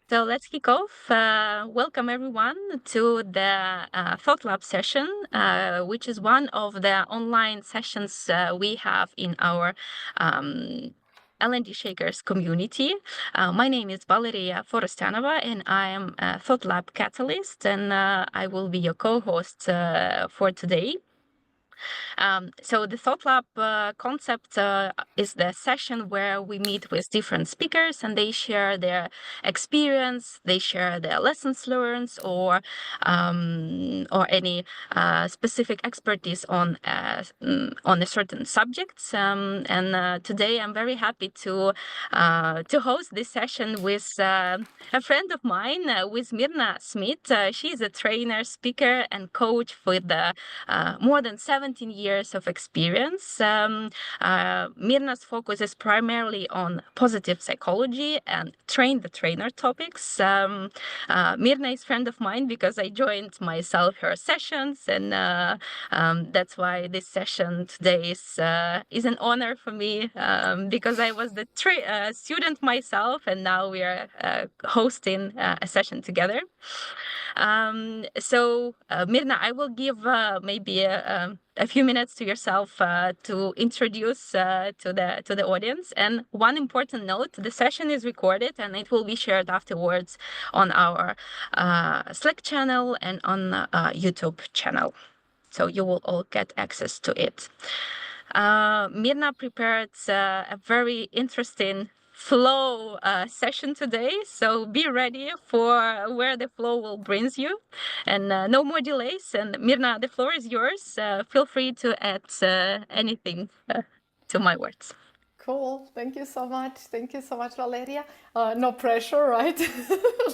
So let's kick off. Welcome everyone to the ThoughtLab session, which is one of the online sessions we have in our L&D Shakers community. My name is Valeria Forostanova, and I am a ThoughtLab Catalyst, and I will be your co-host for today. So the ThoughtLab concept is the session where we meet with different speakers and they share their experience, they share their lessons learned, or any specific expertise on a certain subjects. And today I'm very happy to host this session with a friend of mine, with Mirna Smith. She is a trainer, speaker, and coach with more than 17 years of experience. Mirna's focus is primarily on positive psychology and train the trainer topics. Mirna is a friend of mine because I joined myself her sessions, and that's why this session today is an honor for me, because I was the student myself, and now we are hosting a session together. So Mirna, I will give maybe a few minutes to yourself to introduce to the audience. And one important note: the session is recorded and it will be shared afterwards on our Slack channel and on YouTube channel, so you will all get access to it. Mirna prepared a very interesting flow session today, so be ready for where the flow will brings you, and no more delays. And Mirna, the floor is yours. Feel free to add anything to my words. Cool. Thank you so much. Thank you so much, Valeria. No pressure, right?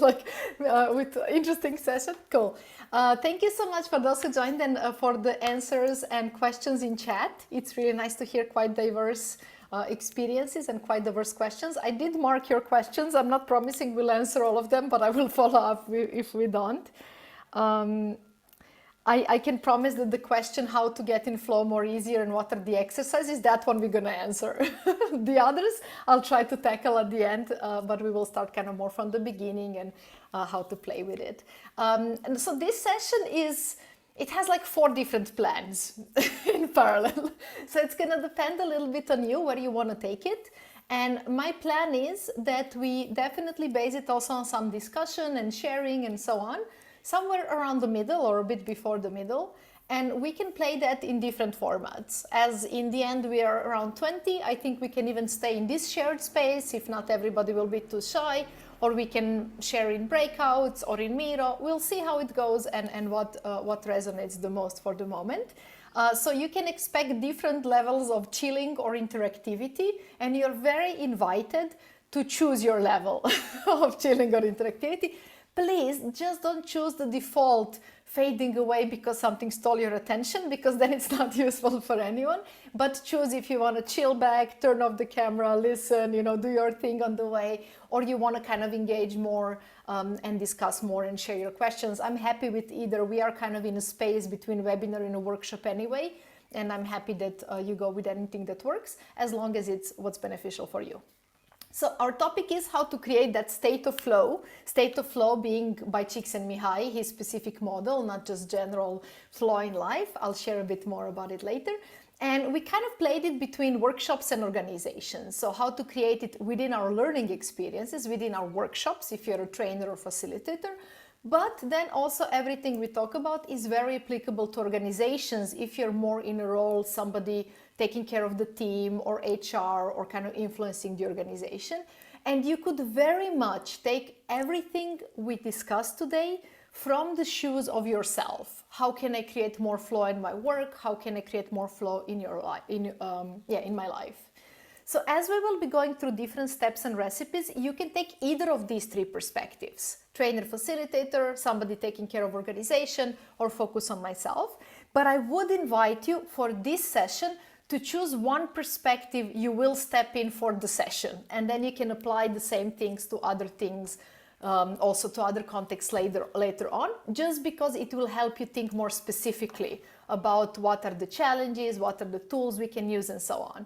Like with interesting session. Cool. Thank you so much for those who joined and for the answers and questions in chat. It's really nice to hear quite diverse experiences and quite diverse questions. I did mark your questions. I'm not promising we'll answer all of them, but I will follow up if we don't. I can promise that the question how to get in flow more easier and what are the exercises, that one we're going to answer. The others I'll try to tackle at the end, but we will start kind of more from the beginning and how to play with it. And so this session it has like 4 different plans in parallel. So it's going to depend a little bit on you, where you want to take it. And my plan is that we definitely base it also on some discussion and sharing and so on, somewhere around the middle or a bit before the middle. And we can play that in different formats. As in the end we are around 20, I think we can even stay in this shared space if not everybody will be too shy, or we can share in breakouts or in Miro. We'll see how it goes and what resonates the most for the moment. So you can expect different levels of chilling or interactivity, and you're very invited to choose your level of chilling or interactivity. Please just don't choose the default fading away because something stole your attention, because then it's not useful for anyone. But choose if you want to chill back, turn off the camera, listen, do your thing on the way, or you want to kind of engage more and discuss more and share your questions. I'm happy with either. We are kind of in a space between webinar and a workshop anyway, and I'm happy that you go with anything that works, as long as it's what's beneficial for you. So our topic is how to create that state of flow being by Csikszentmihalyi, his specific model, not just general flow in life. I'll share a bit more about it later. And we kind of played it between workshops and organizations. So how to create it within our learning experiences, within our workshops, if you're a trainer or facilitator. But then also everything we talk about is very applicable to organizations if you're more in a role, somebody taking care of the team or HR or kind of influencing the organization. And you could very much take everything we discussed today from the shoes of yourself. How can I create more flow in my work? How can I create more flow in your life, in my life? So as we will be going through different steps and recipes, you can take either of these 3 perspectives: trainer, facilitator, somebody taking care of organization, or focus on myself. But I would invite you for this session to choose one perspective you will step in for the session, and then you can apply the same things to other things, also to other contexts later on, just because it will help you think more specifically about what are the challenges, what are the tools we can use, and so on.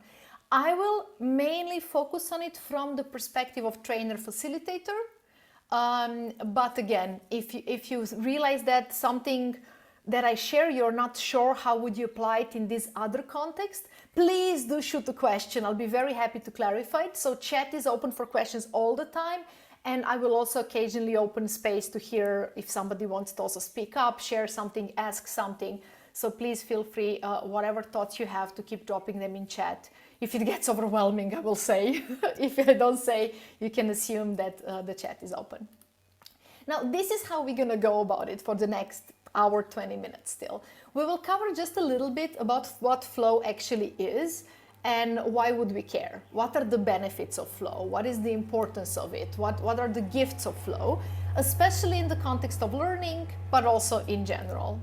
I will mainly focus on it from the perspective of trainer facilitator, But again, if you realize that something that I share, you're not sure how would you apply it in this other context, please do shoot a question. I'll be very happy to clarify it. So chat is open for questions all the time. And I will also occasionally open space to hear if somebody wants to also speak up, share something, ask something. So please feel free, whatever thoughts you have, to keep dropping them in chat. If it gets overwhelming, I will say. If I don't say, you can assume that the chat is open. Now, this is how we're going to go about it for the next hour, 20 minutes still. We will cover just a little bit about what flow actually is and why would we care? What are the benefits of flow? What is the importance of it? What are the gifts of flow, especially in the context of learning, but also in general.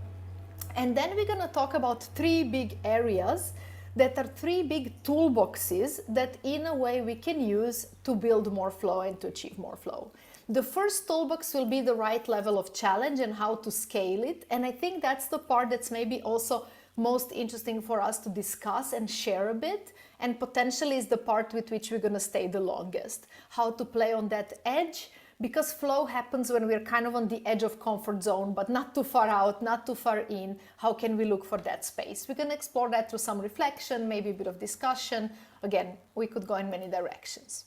And then we're going to talk about three big areas that are three big toolboxes that in a way we can use to build more flow and to achieve more flow. The first toolbox will be the right level of challenge and how to scale it. And I think that's the part that's maybe also most interesting for us to discuss and share a bit, and potentially is the part with which we're going to stay the longest. How to play on that edge, because flow happens when we're kind of on the edge of comfort zone, but not too far out, not too far in. How can we look for that space? We're going to explore that through some reflection, maybe a bit of discussion. Again, we could go in many directions.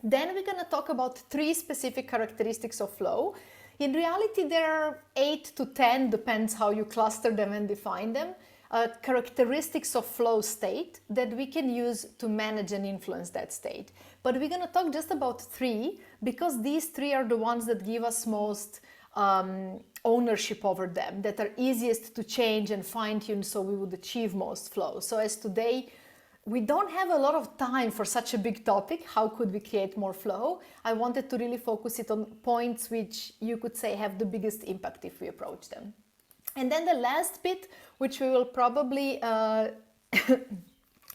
Then we're going to talk about three specific characteristics of flow. In reality, there are 8 to 10, depends how you cluster them and define them, characteristics of flow state that we can use to manage and influence that state. But we're going to talk just about 3, because these 3 are the ones that give us most ownership over them, that are easiest to change and fine-tune so we would achieve most flow. So as today, we don't have a lot of time for such a big topic. How could we create more flow? I wanted to really focus it on points which you could say have the biggest impact if we approach them. And then the last bit, which we will probably,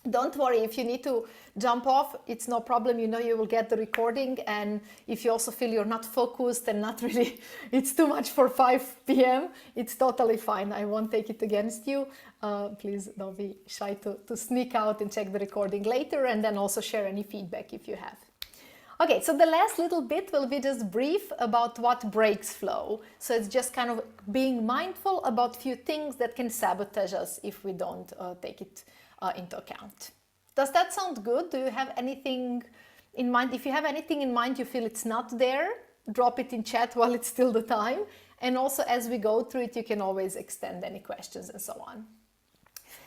don't worry, if you need to jump off, it's no problem. You know, you will get the recording. And if you also feel you're not focused and not really, it's too much for 5 p.m., it's totally fine. I won't take it against you. Please don't be shy to sneak out and check the recording later, and then also share any feedback if you have. Okay, so the last little bit will be just brief about what breaks flow. So it's just kind of being mindful about few things that can sabotage us if we don't take it into account. Does that sound good? Do you have anything in mind? If you have anything in mind you feel it's not there, drop it in chat while it's still the time. And also as we go through it, you can always extend any questions and so on.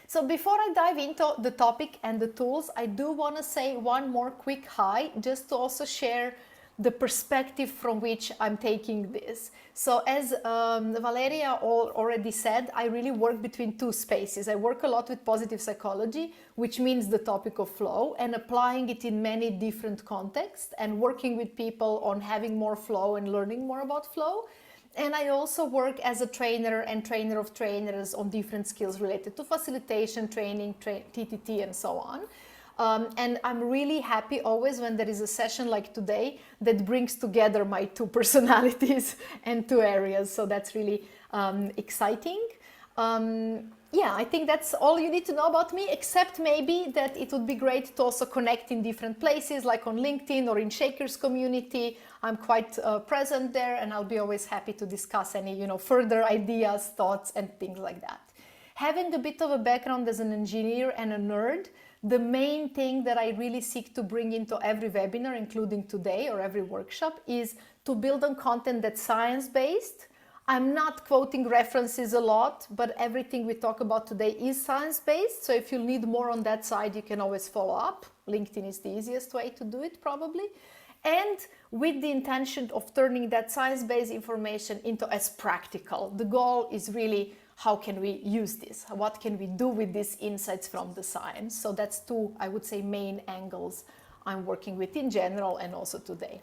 So before I dive into the topic and the tools, I do want to say one more quick hi, just to also share the perspective from which I'm taking this. So as Valeria already said, I really work between two spaces. I work a lot with positive psychology, which means the topic of flow, and applying it in many different contexts and working with people on having more flow and learning more about flow. And I also work as a trainer and trainer of trainers on different skills related to facilitation, training, TTT, and so on. And I'm really happy always when there is a session like today that brings together my two personalities and two areas. So that's really exciting. Yeah, I think that's all you need to know about me, except maybe that it would be great to also connect in different places, like on LinkedIn or in Shakers community. I'm quite present there, and I'll be always happy to discuss any, further ideas, thoughts, and things like that. Having a bit of a background as an engineer and a nerd, the main thing that I really seek to bring into every webinar, including today or every workshop, is to build on content that's science-based. I'm not quoting references a lot, but everything we talk about today is science-based. So if you need more on that side, you can always follow up. LinkedIn is the easiest way to do it, probably. And with the intention of turning that science-based information into as practical. The goal is really, how can we use this? What can we do with these insights from the science? So that's two, I would say, main angles I'm working with in general and also today.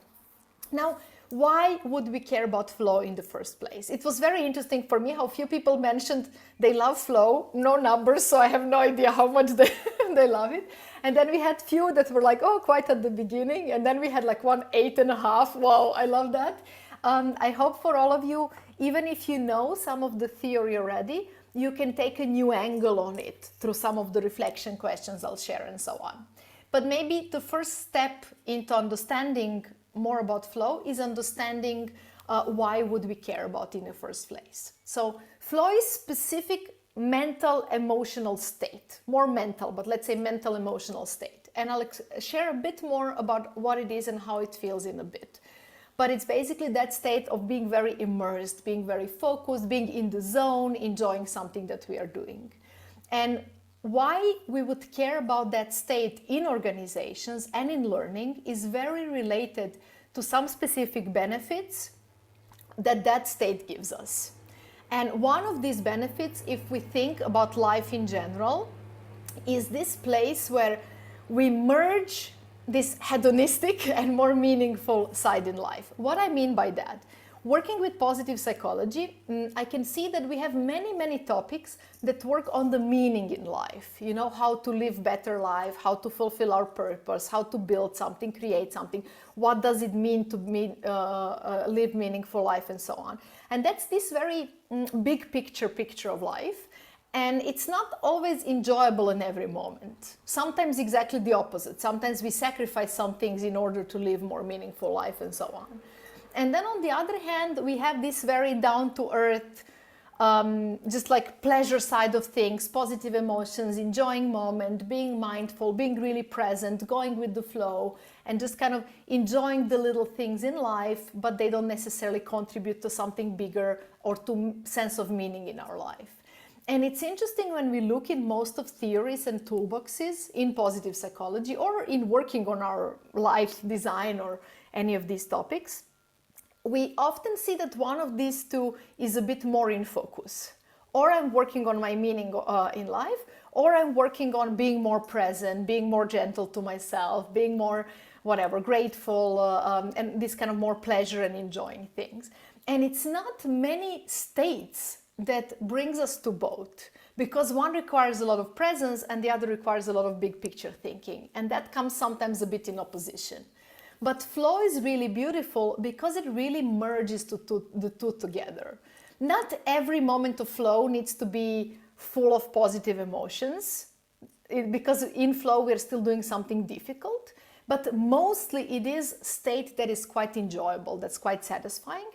Now, why would we care about flow in the first place? It was very interesting for me how few people mentioned they love flow, no numbers, so I have no idea how much they love it. And then we had few that were like, oh, quite at the beginning. And then we had like 8.5. Wow, I love that. I hope for all of you, even if you know some of the theory already, you can take a new angle on it through some of the reflection questions I'll share and so on. But maybe the first step into understanding more about flow is understanding why would we care about it in the first place. So flow is specific mental emotional state, more mental, but let's say mental emotional state. And I'll share a bit more about what it is and how it feels in a bit. But it's basically that state of being very immersed, being very focused, being in the zone, enjoying something that we are doing. And why we would care about that state in organizations and in learning is very related to some specific benefits that that state gives us. And one of these benefits, if we think about life in general, is this place where we merge this hedonistic and more meaningful side in life. What I mean by that, working with positive psychology, I can see that we have many topics that work on the meaning in life. You know, how to live better life, how to fulfill our purpose, how to build something, create something. What does it mean to live meaningful life and so on. And that's this very big picture of life. And it's not always enjoyable in every moment. Sometimes exactly the opposite. Sometimes we sacrifice some things in order to live more meaningful life and so on. And then on the other hand, we have this very down-to-earth, just like pleasure side of things, positive emotions, enjoying moment, being mindful, being really present, going with the flow, and just kind of enjoying the little things in life, but they don't necessarily contribute to something bigger or to sense of meaning in our life. And it's interesting when we look in most of theories and toolboxes in positive psychology or in working on our life design or any of these topics, we often see that one of these two is a bit more in focus. Or I'm working on my meaning in life, or I'm working on being more present, being more gentle to myself, being more, whatever, grateful, and this kind of more pleasure and enjoying things. And it's not many states that brings us to both, because one requires a lot of presence and the other requires a lot of big picture thinking, and that comes sometimes a bit in opposition. But flow is really beautiful because it really merges the two together. Not every moment of flow needs to be full of positive emotions, because in flow we're still doing something difficult, but mostly it is a state that is quite enjoyable, that's quite satisfying.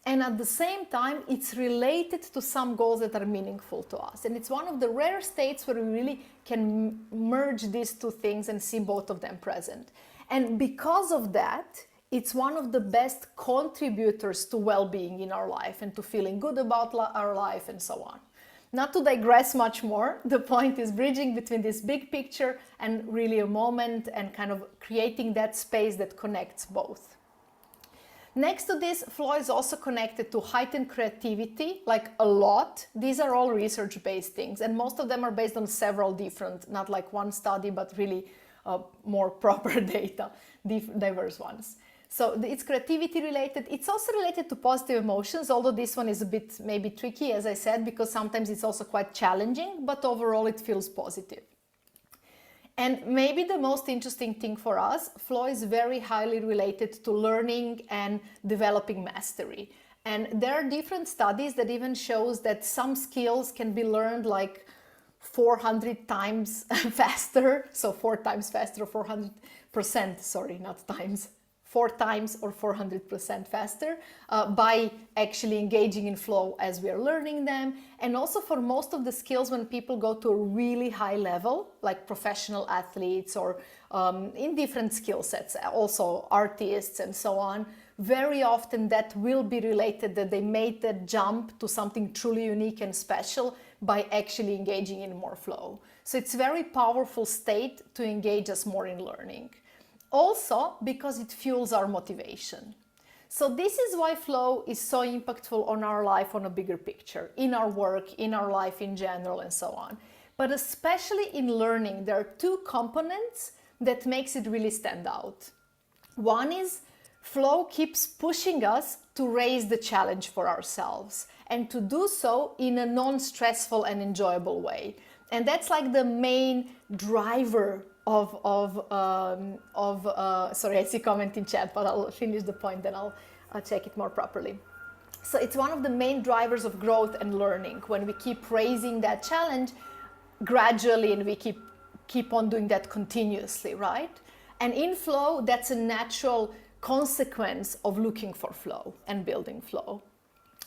And at the same time, it's related to some goals that are meaningful to us. And it's one of the rare states where we really can merge these two things and see both of them present. And because of that, it's one of the best contributors to well-being in our life and to feeling good about our life and so on. Not to digress much more, the point is bridging between this big picture and really a moment and kind of creating that space that connects both. Next to this, flow is also connected to heightened creativity, like a lot. These are all research-based things, and most of them are based on several different, not like one study, but really more proper data, diverse ones. So it's creativity related. It's also related to positive emotions, although this one is a bit maybe tricky, as I said, because sometimes it's also quite challenging, but overall it feels positive. And maybe the most interesting thing for us, flow is very highly related to learning and developing mastery. And there are different studies that even shows that some skills can be learned like 400 times faster, so 4 times faster, 400%, sorry, not times, 4 times or 400% faster by actually engaging in flow as we are learning them. And also for most of the skills, when people go to a really high level, like professional athletes or in different skill sets, also artists and so on, very often that will be related that they made that jump to something truly unique and special by actually engaging in more flow. So it's a very powerful state to engage us more in learning. Also because it fuels our motivation. So this is why flow is so impactful on our life on a bigger picture, in our work, in our life in general and so on. But especially in learning, there are 2 components that makes it really stand out. One is flow keeps pushing us to raise the challenge for ourselves and to do so in a non-stressful and enjoyable way. And that's like the main driver sorry, I see comment in chat, but I'll finish the point, then I'll check it more properly. So it's one of the main drivers of growth and learning when we keep raising that challenge gradually and we keep on doing that continuously, right? And in flow, that's a natural consequence of looking for flow and building flow.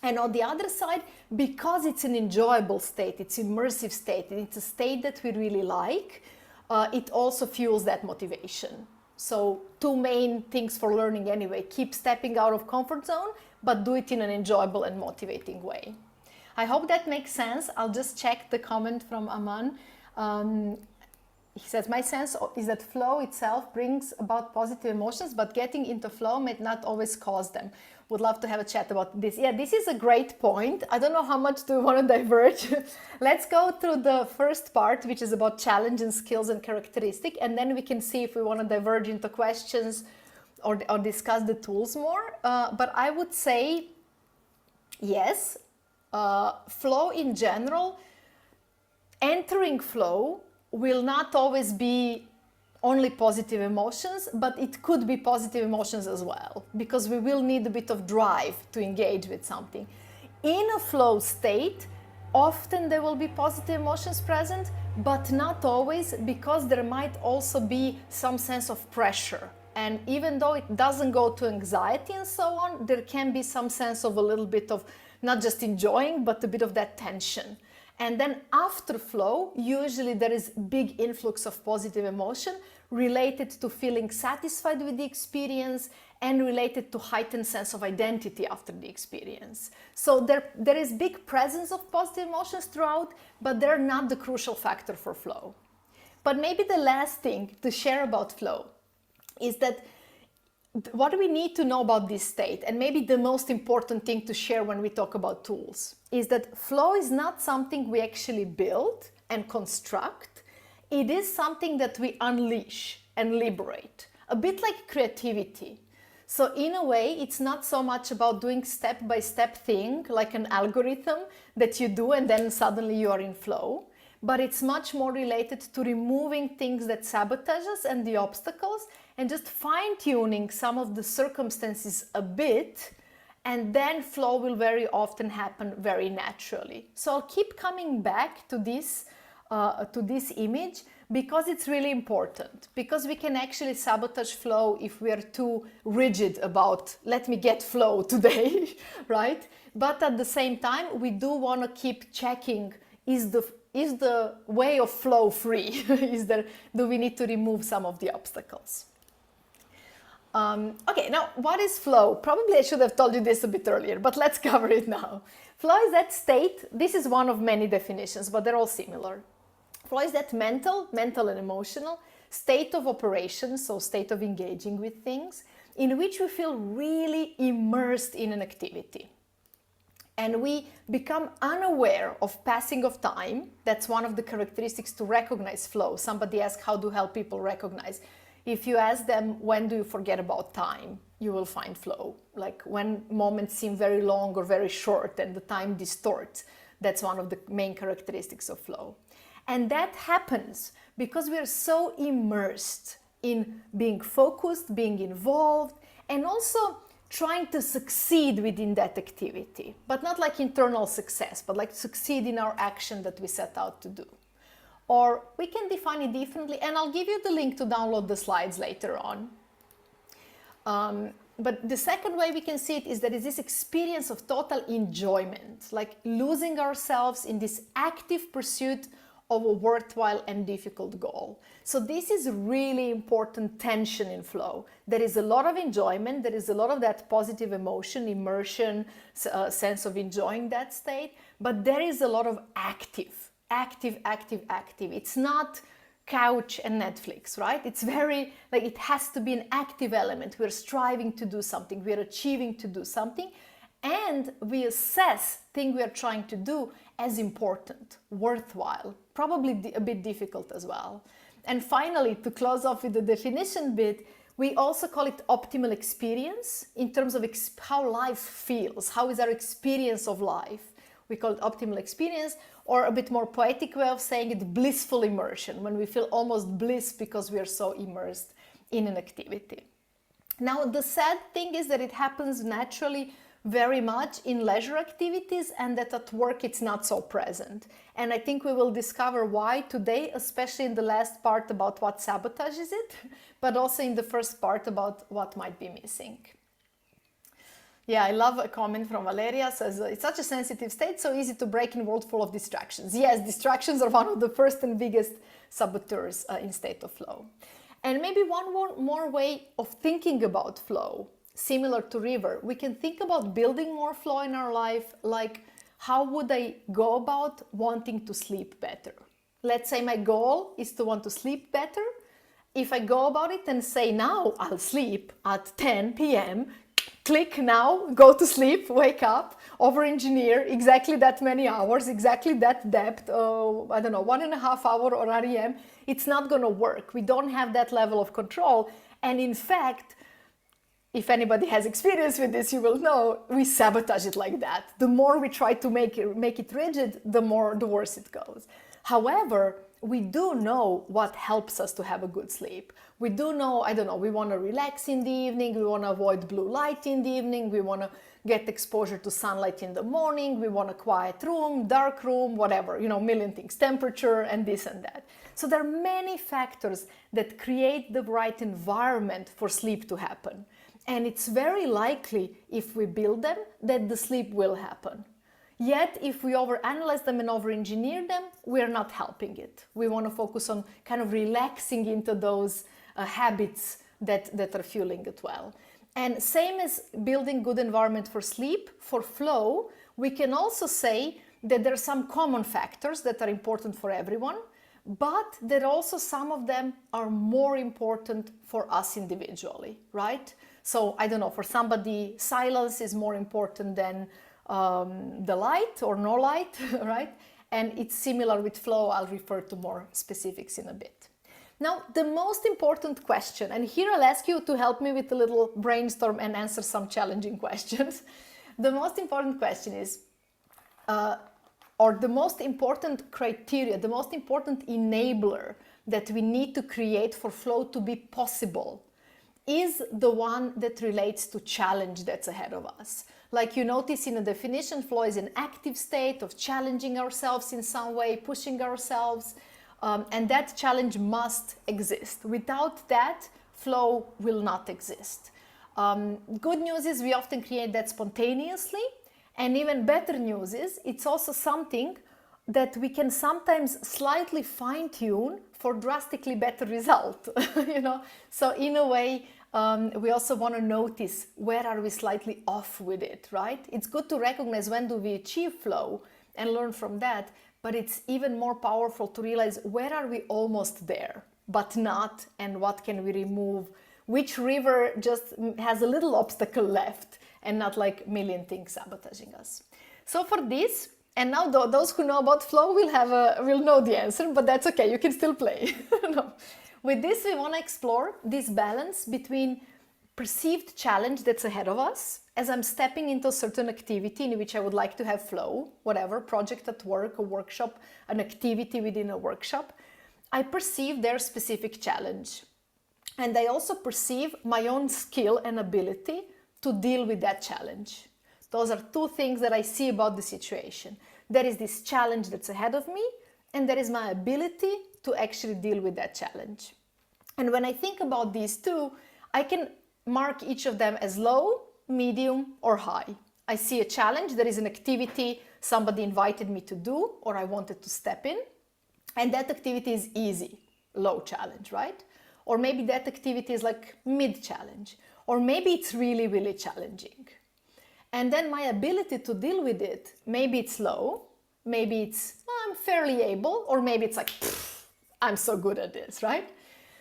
And on the other side, because it's an enjoyable state, it's immersive state, and it's a state that we really like, it also fuels that motivation. So two main things for learning anyway: keep stepping out of comfort zone, but do it in an enjoyable and motivating way. I hope that makes sense. I'll just check the comment from Aman. He says, my sense is that flow itself brings about positive emotions, but getting into flow may not always cause them. Would love to have a chat about this. Yeah, this is a great point. I don't know how much do we want to diverge. Let's go through the first part, which is about challenge and skills and characteristic, and then we can see if we want to diverge into questions or discuss the tools more. But I would say, yes, flow in general, entering flow will not always be only positive emotions, but it could be positive emotions as well, because we will need a bit of drive to engage with something. In a flow state, often there will be positive emotions present, but not always, because there might also be some sense of pressure. And even though it doesn't go to anxiety and so on, there can be some sense of a little bit of not just enjoying, but a bit of that tension. And then after flow, usually there is big influx of positive emotion related to feeling satisfied with the experience and related to heightened sense of identity after the experience. So there is big presence of positive emotions throughout, but they're not the crucial factor for flow. But maybe the last thing to share about flow is that what we need to know about this state, and maybe the most important thing to share when we talk about tools, is that flow is not something we actually build and construct. It is something that we unleash and liberate, a bit like creativity. So in a way, it's not so much about doing step-by-step thing, like an algorithm that you do and then suddenly you are in flow, but it's much more related to removing things that sabotage us and the obstacles, and just fine-tuning some of the circumstances a bit, and then flow will very often happen very naturally. So I'll keep coming back to this image, because it's really important, because we can actually sabotage flow if we are too rigid about, let me get flow today, right? But at the same time, we do want to keep checking, is the way of flow free? Do we need to remove some of the obstacles? Okay, now what is flow? Probably I should have told you this a bit earlier, but let's cover it now. Flow is that state, this is one of many definitions, but they're all similar. Flow is that mental and emotional state of operation, so state of engaging with things, in which we feel really immersed in an activity. And we become unaware of passing of time. That's one of the characteristics to recognize flow. Somebody asked, how to help people recognize? If you ask them, when do you forget about time? You will find flow. Like when moments seem very long or very short and the time distorts. That's one of the main characteristics of flow. And that happens because we are so immersed in being focused, being involved, and also trying to succeed within that activity. But not like internal success, but like succeed in our action that we set out to do. Or we can define it differently, and I'll give you the link to download the slides later on. But the second way we can see it is that it's this experience of total enjoyment, like losing ourselves in this active pursuit of a worthwhile and difficult goal. So this is really important tension in flow. There is a lot of enjoyment, there is a lot of that positive emotion, immersion, sense of enjoying that state, but there is a lot of active. It's not couch and Netflix, right? It's very, like, it has to be an active element. We're striving to do something, we're achieving to do something, and we assess thing we are trying to do as important, worthwhile, probably a bit difficult as well. And finally, to close off with the definition bit, we also call it optimal experience in terms of how life feels. How is our experience of life? We call it optimal experience, or a bit more poetic way of saying it, blissful immersion, when we feel almost bliss because we are so immersed in an activity. Now, the sad thing is that it happens naturally very much in leisure activities, and that at work it's not so present. And I think we will discover why today, especially in the last part about what sabotages it, but also in the first part about what might be missing. Yeah, I love a comment from Valeria, says, it's such a sensitive state, so easy to break in a world full of distractions. Yes, distractions are one of the first and biggest saboteurs in state of flow. And maybe one more way of thinking about flow, similar to river, we can think about building more flow in our life, like how would I go about wanting to sleep better? Let's say my goal is to want to sleep better. If I go about it and say, now I'll sleep at 10 p.m., click now, go to sleep, wake up, over-engineer exactly that many hours, exactly that depth, I don't know, 1.5 hour or REM, it's not going to work. We don't have that level of control. And in fact, if anybody has experience with this, you will know we sabotage it like that. The more we try to make it rigid, the worse it goes. However, we do know what helps us to have a good sleep. We do know, I don't know, we want to relax in the evening, we want to avoid blue light in the evening, we want to get exposure to sunlight in the morning, we want a quiet room, dark room, whatever, million things, temperature and this and that. So there are many factors that create the right environment for sleep to happen. And it's very likely, if we build them, that the sleep will happen. Yet, if we overanalyze them and over-engineer them, we're not helping it. We want to focus on kind of relaxing into those habits that are fueling it well. And same as building good environment for sleep, for flow, we can also say that there are some common factors that are important for everyone, but that also some of them are more important for us individually, right? So, I don't know, for somebody, silence is more important than the light or no light, right? And it's similar with flow. I'll refer to more specifics in a bit. Now, the most important question, and here I'll ask you to help me with a little brainstorm and answer some challenging questions. The most important question is, or the most important criteria, the most important enabler that we need to create for flow to be possible is the one that relates to challenge that's ahead of us. Like you notice in the definition, flow is an active state of challenging ourselves in some way, pushing ourselves, and that challenge must exist. Without that, flow will not exist. Good news is we often create that spontaneously, and even better news is it's also something that we can sometimes slightly fine-tune for drastically better result, So in a way, we also want to notice where are we slightly off with it, right? It's good to recognize when do we achieve flow and learn from that, but it's even more powerful to realize where are we almost there, but not, and what can we remove? Which river just has a little obstacle left and not like a million things sabotaging us. So for this, and now those who know about flow will know the answer, but that's okay, you can still play. No. With this, we want to explore this balance between perceived challenge that's ahead of us, as I'm stepping into a certain activity in which I would like to have flow, whatever, project at work, a workshop, an activity within a workshop. I perceive their specific challenge. And I also perceive my own skill and ability to deal with that challenge. Those are two things that I see about the situation. There is this challenge that's ahead of me, and there is my ability to actually deal with that challenge. And when I think about these two, I can mark each of them as low, medium, or high. I see a challenge, there is an activity somebody invited me to do, or I wanted to step in, and that activity is easy, low challenge, right? Or maybe that activity is like mid challenge, or maybe it's really, really challenging. And then my ability to deal with it, maybe it's low, maybe it's, I'm fairly able, or maybe it's like, I'm so good at this, right?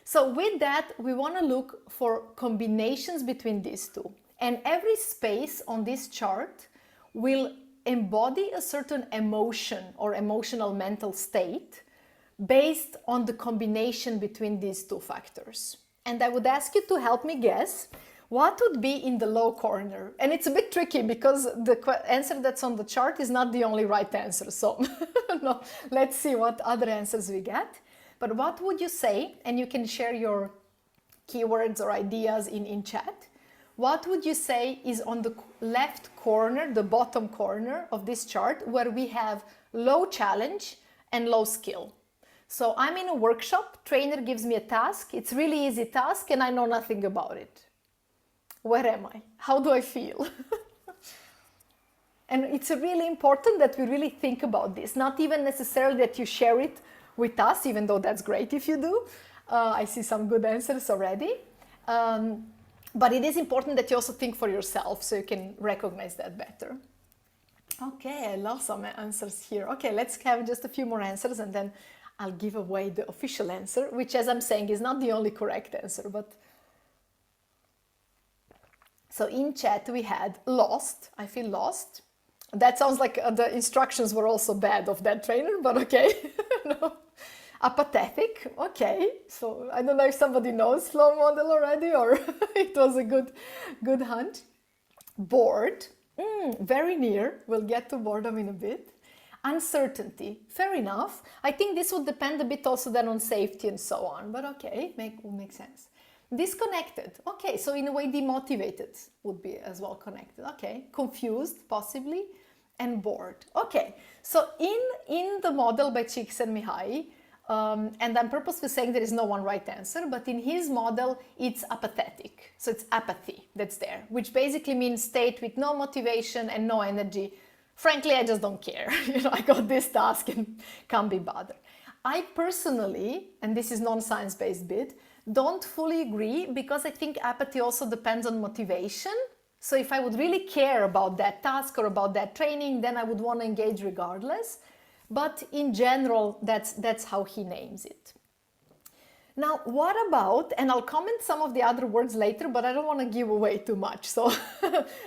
So with that, we want to look for combinations between these two. And every space on this chart will embody a certain emotion or emotional mental state based on the combination between these two factors. And I would ask you to help me guess what would be in the low corner. And it's a bit tricky because the answer that's on the chart is not the only right answer. So no, let's see what other answers we get. But what would you say, and you can share your keywords or ideas in chat, what would you say is on the left corner, the bottom corner of this chart, where we have low challenge and low skill? So I'm in a workshop, trainer gives me a task, it's really easy task and I know nothing about it. Where am I? How do I feel? And it's really important that we really think about this, not even necessarily that you share it with us, even though that's great if you do. I see some good answers already. But it is important that you also think for yourself so you can recognize that better. Okay, I love some answers here. Okay, let's have just a few more answers and then I'll give away the official answer, which, as I'm saying, is not the only correct answer. But so in chat we had lost. I feel lost. That sounds like the instructions were also bad of that trainer, but okay. No. Apathetic, okay. So I don't know if somebody knows flow model already or it was a good hunt. Bored, very near. We'll get to boredom in a bit. Uncertainty, fair enough. I think this would depend a bit also then on safety and so on, but okay, will make sense. Disconnected, okay, so in a way demotivated would be as well connected, okay. Confused, possibly, and bored. Okay, so in the model by Csikszentmihalyi, and I'm purposely saying there is no one right answer, but in his model, it's apathetic. So it's apathy that's there, which basically means state with no motivation and no energy. Frankly, I just don't care. I got this task and can't be bothered. I personally, and this is non-science-based bit, don't fully agree because I think apathy also depends on motivation. So if I would really care about that task or about that training, then I would want to engage regardless. But in general, that's how he names it. Now, what about, and I'll comment some of the other words later, but I don't want to give away too much, so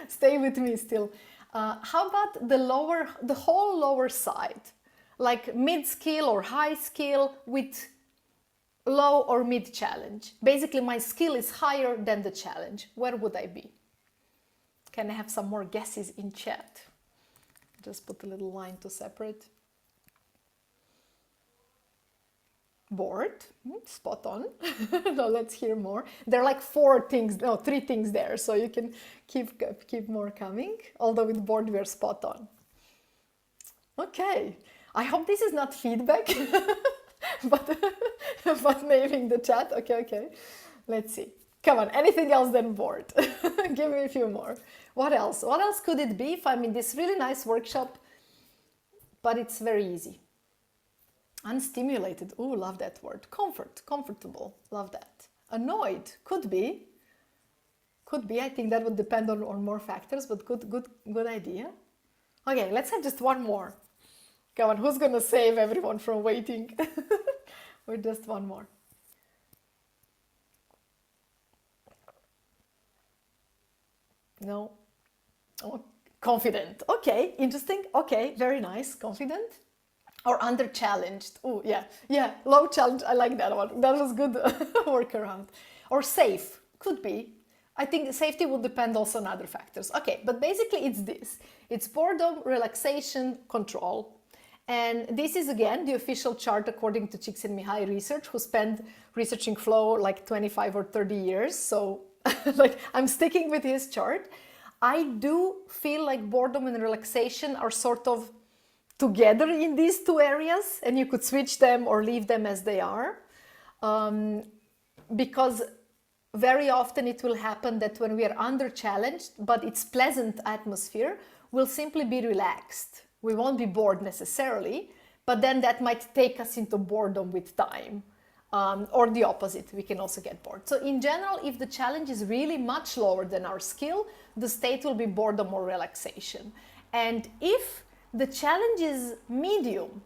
stay with me still. How about the whole lower side, like mid-skill or high skill with low or mid challenge? Basically, my skill is higher than the challenge. Where would I be? Can I have some more guesses in chat? Just put a little line to separate. Bored, spot on. Now let's hear more. There are like three things there, so you can keep more coming. Although with bored, we're spot on. Okay, I hope this is not feedback, but naming the chat. Okay. Let's see. Come on, anything else than bored? Give me a few more. What else? What else could it be if I'm in this really nice workshop, but it's very easy? Unstimulated, ooh, love that word. Comfortable, love that. Annoyed, could be. I think that would depend on more factors, but good idea. Okay, let's have just one more. Come on, who's gonna save everyone from waiting? Or just one more. No. Oh, confident. Okay, interesting. Okay, very nice. Confident. Or under challenged. Oh, yeah. Low challenge. I like that one. That was good workaround. Or safe. Could be. I think safety will depend also on other factors. Okay, but basically it's this. It's boredom, relaxation, control. And this is again the official chart according to Csikszentmihalyi research, who spent researching flow like 25 or 30 years. So like I'm sticking with his chart. I do feel like boredom and relaxation are sort of together in these two areas, and you could switch them or leave them as they are. Because very often it will happen that when we are under challenged, but it's pleasant atmosphere, we'll simply be relaxed. We won't be bored necessarily, but then that might take us into boredom with time. Or the opposite, we can also get bored. So in general, if the challenge is really much lower than our skill, the state will be boredom or relaxation. And if the challenge is medium,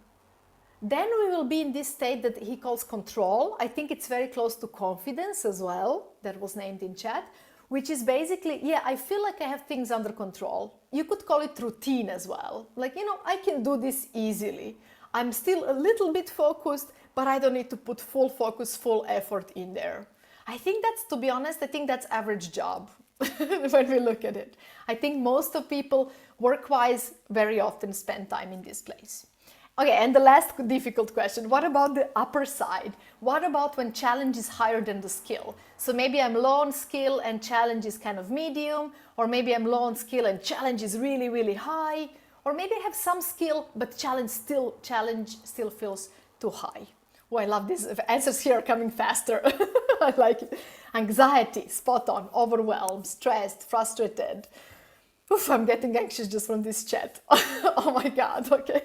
then we will be in this state that he calls control. I think it's very close to confidence as well, that was named in chat, which is basically, yeah, I feel like I have things under control. You could call it routine as well. Like, I can do this easily. I'm still a little bit focused, but I don't need to put full focus, full effort in there. I think that's, to be honest, I think that's average job when we look at it. I think most of people work-wise very often spend time in this place. Okay, and the last difficult question, what about the upper side? What about when challenge is higher than the skill? So maybe I'm low on skill and challenge is kind of medium, or maybe I'm low on skill and challenge is really, really high, or maybe I have some skill but challenge still feels too high. Oh, I love these answers here are coming faster. I like it. Anxiety, spot on, overwhelmed, stressed, frustrated. Oof, I'm getting anxious just from this chat. Oh my God, okay.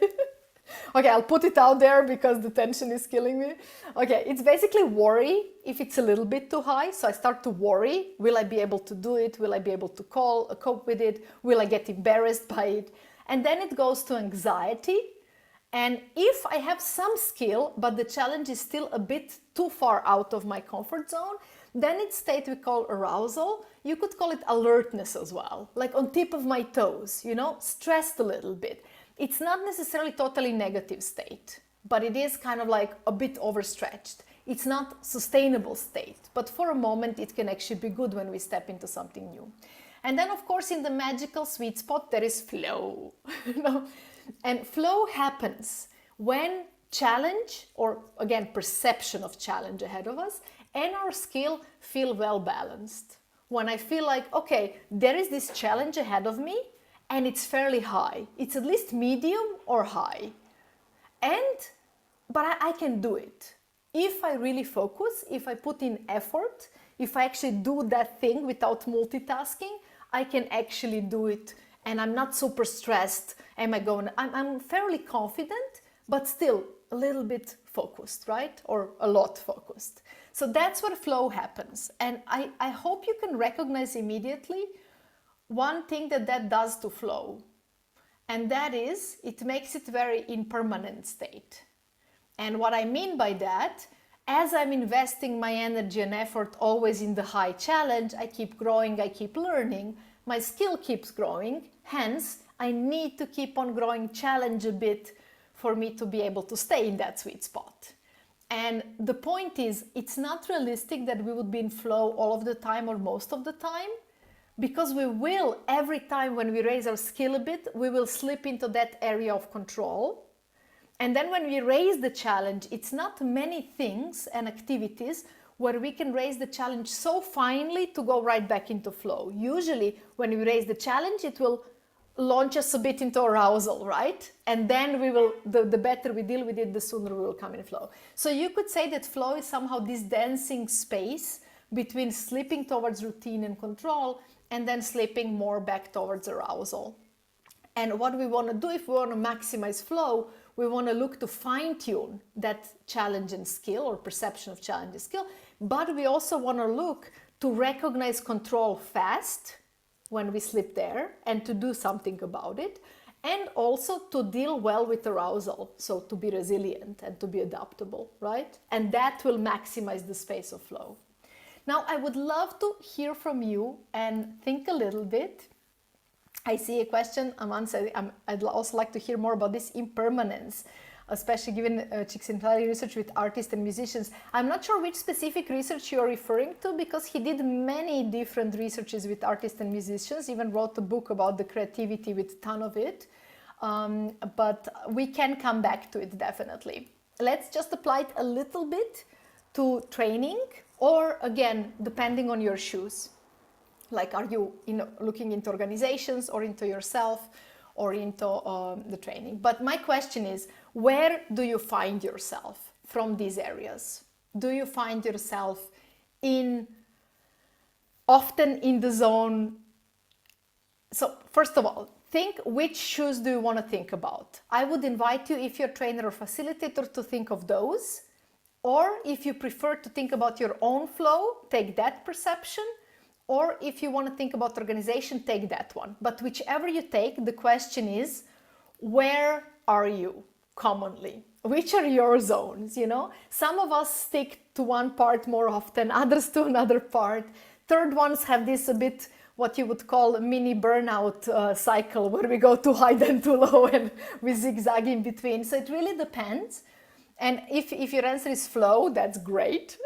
Okay, I'll put it out there because the tension is killing me. Okay, it's basically worry if it's a little bit too high. So I start to worry. Will I be able to do it? Will I be able to cope with it? Will I get embarrassed by it? And then it goes to anxiety. And if I have some skill, but the challenge is still a bit too far out of my comfort zone, then it's state we call arousal. You could call it alertness as well, like on tip of my toes, stressed a little bit. It's not necessarily totally negative state, but it is kind of like a bit overstretched. It's not sustainable state, but for a moment it can actually be good when we step into something new. And then of course in the magical sweet spot there is flow. And flow happens when challenge, or again perception of challenge ahead of us, and our skill feel well balanced. When I feel like, okay, there is this challenge ahead of me and it's fairly high. It's at least medium or high. But I can do it. If I really focus, if I put in effort, if I actually do that thing without multitasking, I can actually do it and I'm not super stressed. I'm fairly confident, but still a little bit focused, right? Or a lot focused. So that's where flow happens. And I hope you can recognize immediately one thing that does to flow. And that is, it makes it very impermanent state. And what I mean by that, as I'm investing my energy and effort always in the high challenge, I keep growing, I keep learning, my skill keeps growing, hence I need to keep on growing challenge a bit for me to be able to stay in that sweet spot. And the point is, it's not realistic that we would be in flow all of the time or most of the time, because we will, every time when we raise our skill a bit, we will slip into that area of control. And then when we raise the challenge, it's not many things and activities where we can raise the challenge so finely to go right back into flow. Usually when we raise the challenge, it will launch us a bit into arousal, right? And then we will, the better we deal with it, the sooner we will come in flow. So you could say that flow is somehow this dancing space between slipping towards routine and control and then slipping more back towards arousal. And what we want to do, if we want to maximize flow, we want to look to fine-tune that challenge and skill, or perception of challenge and skill, but we also want to look to recognize control fast when we slip there and to do something about it, and also to deal well with arousal, so to be resilient and to be adaptable, right? And that will maximize the space of flow. Now, I would love to hear from you and think a little bit. I see a question, Aman said, I'd also like to hear more about this impermanence, especially given Csikszentmihalyi research with artists and musicians. I'm not sure which specific research you're referring to, because he did many different researches with artists and musicians, even wrote a book about the creativity with a ton of it. But we can come back to it, definitely. Let's just apply it a little bit to training, or again, depending on your shoes. Like, are you looking into organizations or into yourself or into the training? But my question is, where do you find yourself from these areas? Do you find yourself often in the zone? So first of all, think which shoes do you want to think about? I would invite you, if you're a trainer or facilitator, to think of those. Or if you prefer to think about your own flow, take that perception. Or if you want to think about organization, take that one. But whichever you take, the question is, where are you commonly? Which are your zones, Some of us stick to one part more often, others to another part. Third ones have this a bit, what you would call a mini burnout cycle, where we go too high then too low and we zigzag in between. So it really depends. And if your answer is flow, that's great.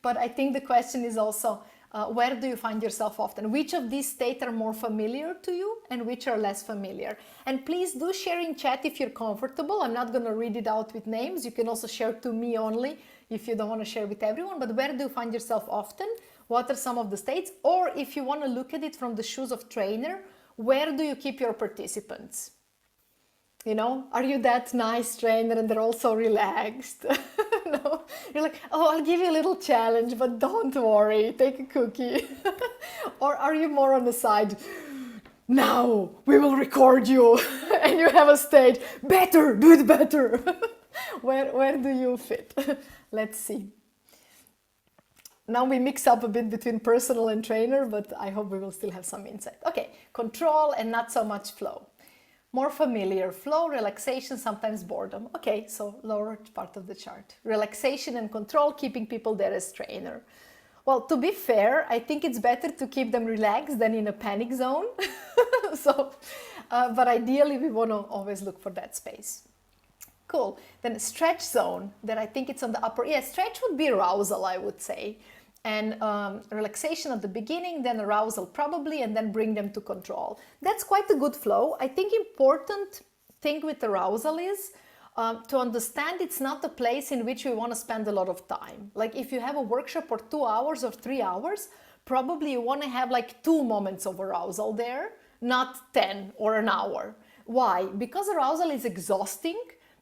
But I think the question is also, Where do you find yourself often? Which of these states are more familiar to you and which are less familiar? And please do share in chat if you're comfortable. I'm not going to read it out with names. You can also share to me only if you don't want to share with everyone. But where do you find yourself often? What are some of the states? Or if you want to look at it from the shoes of trainer, where do you keep your participants? You know, are you that nice trainer and they're all so relaxed? No, you're like, oh, I'll give you a little challenge, but don't worry, take a cookie. Or are you more on the side? Now we will record you and you have a stage. Better, do it better. Where do you fit? Let's see. Now we mix up a bit between personal and trainer, but I hope we will still have some insight. Okay, control and not so much flow. More familiar, flow, relaxation, sometimes boredom. Okay, so lower part of the chart. Relaxation and control, keeping people there as trainer. Well, to be fair, I think it's better to keep them relaxed than in a panic zone. But ideally we want to always look for that space. Cool. Then stretch zone, that I think it's on the upper, yeah, stretch would be arousal, I would say. And relaxation at the beginning, then arousal probably, and then bring them to control. That's quite a good flow. I think important thing with arousal is to understand it's not a place in which we want to spend a lot of time. Like if you have a workshop for 2 hours or 3 hours, probably you want to have like 2 moments of arousal there, not 10 or an hour. Why? Because arousal is exhausting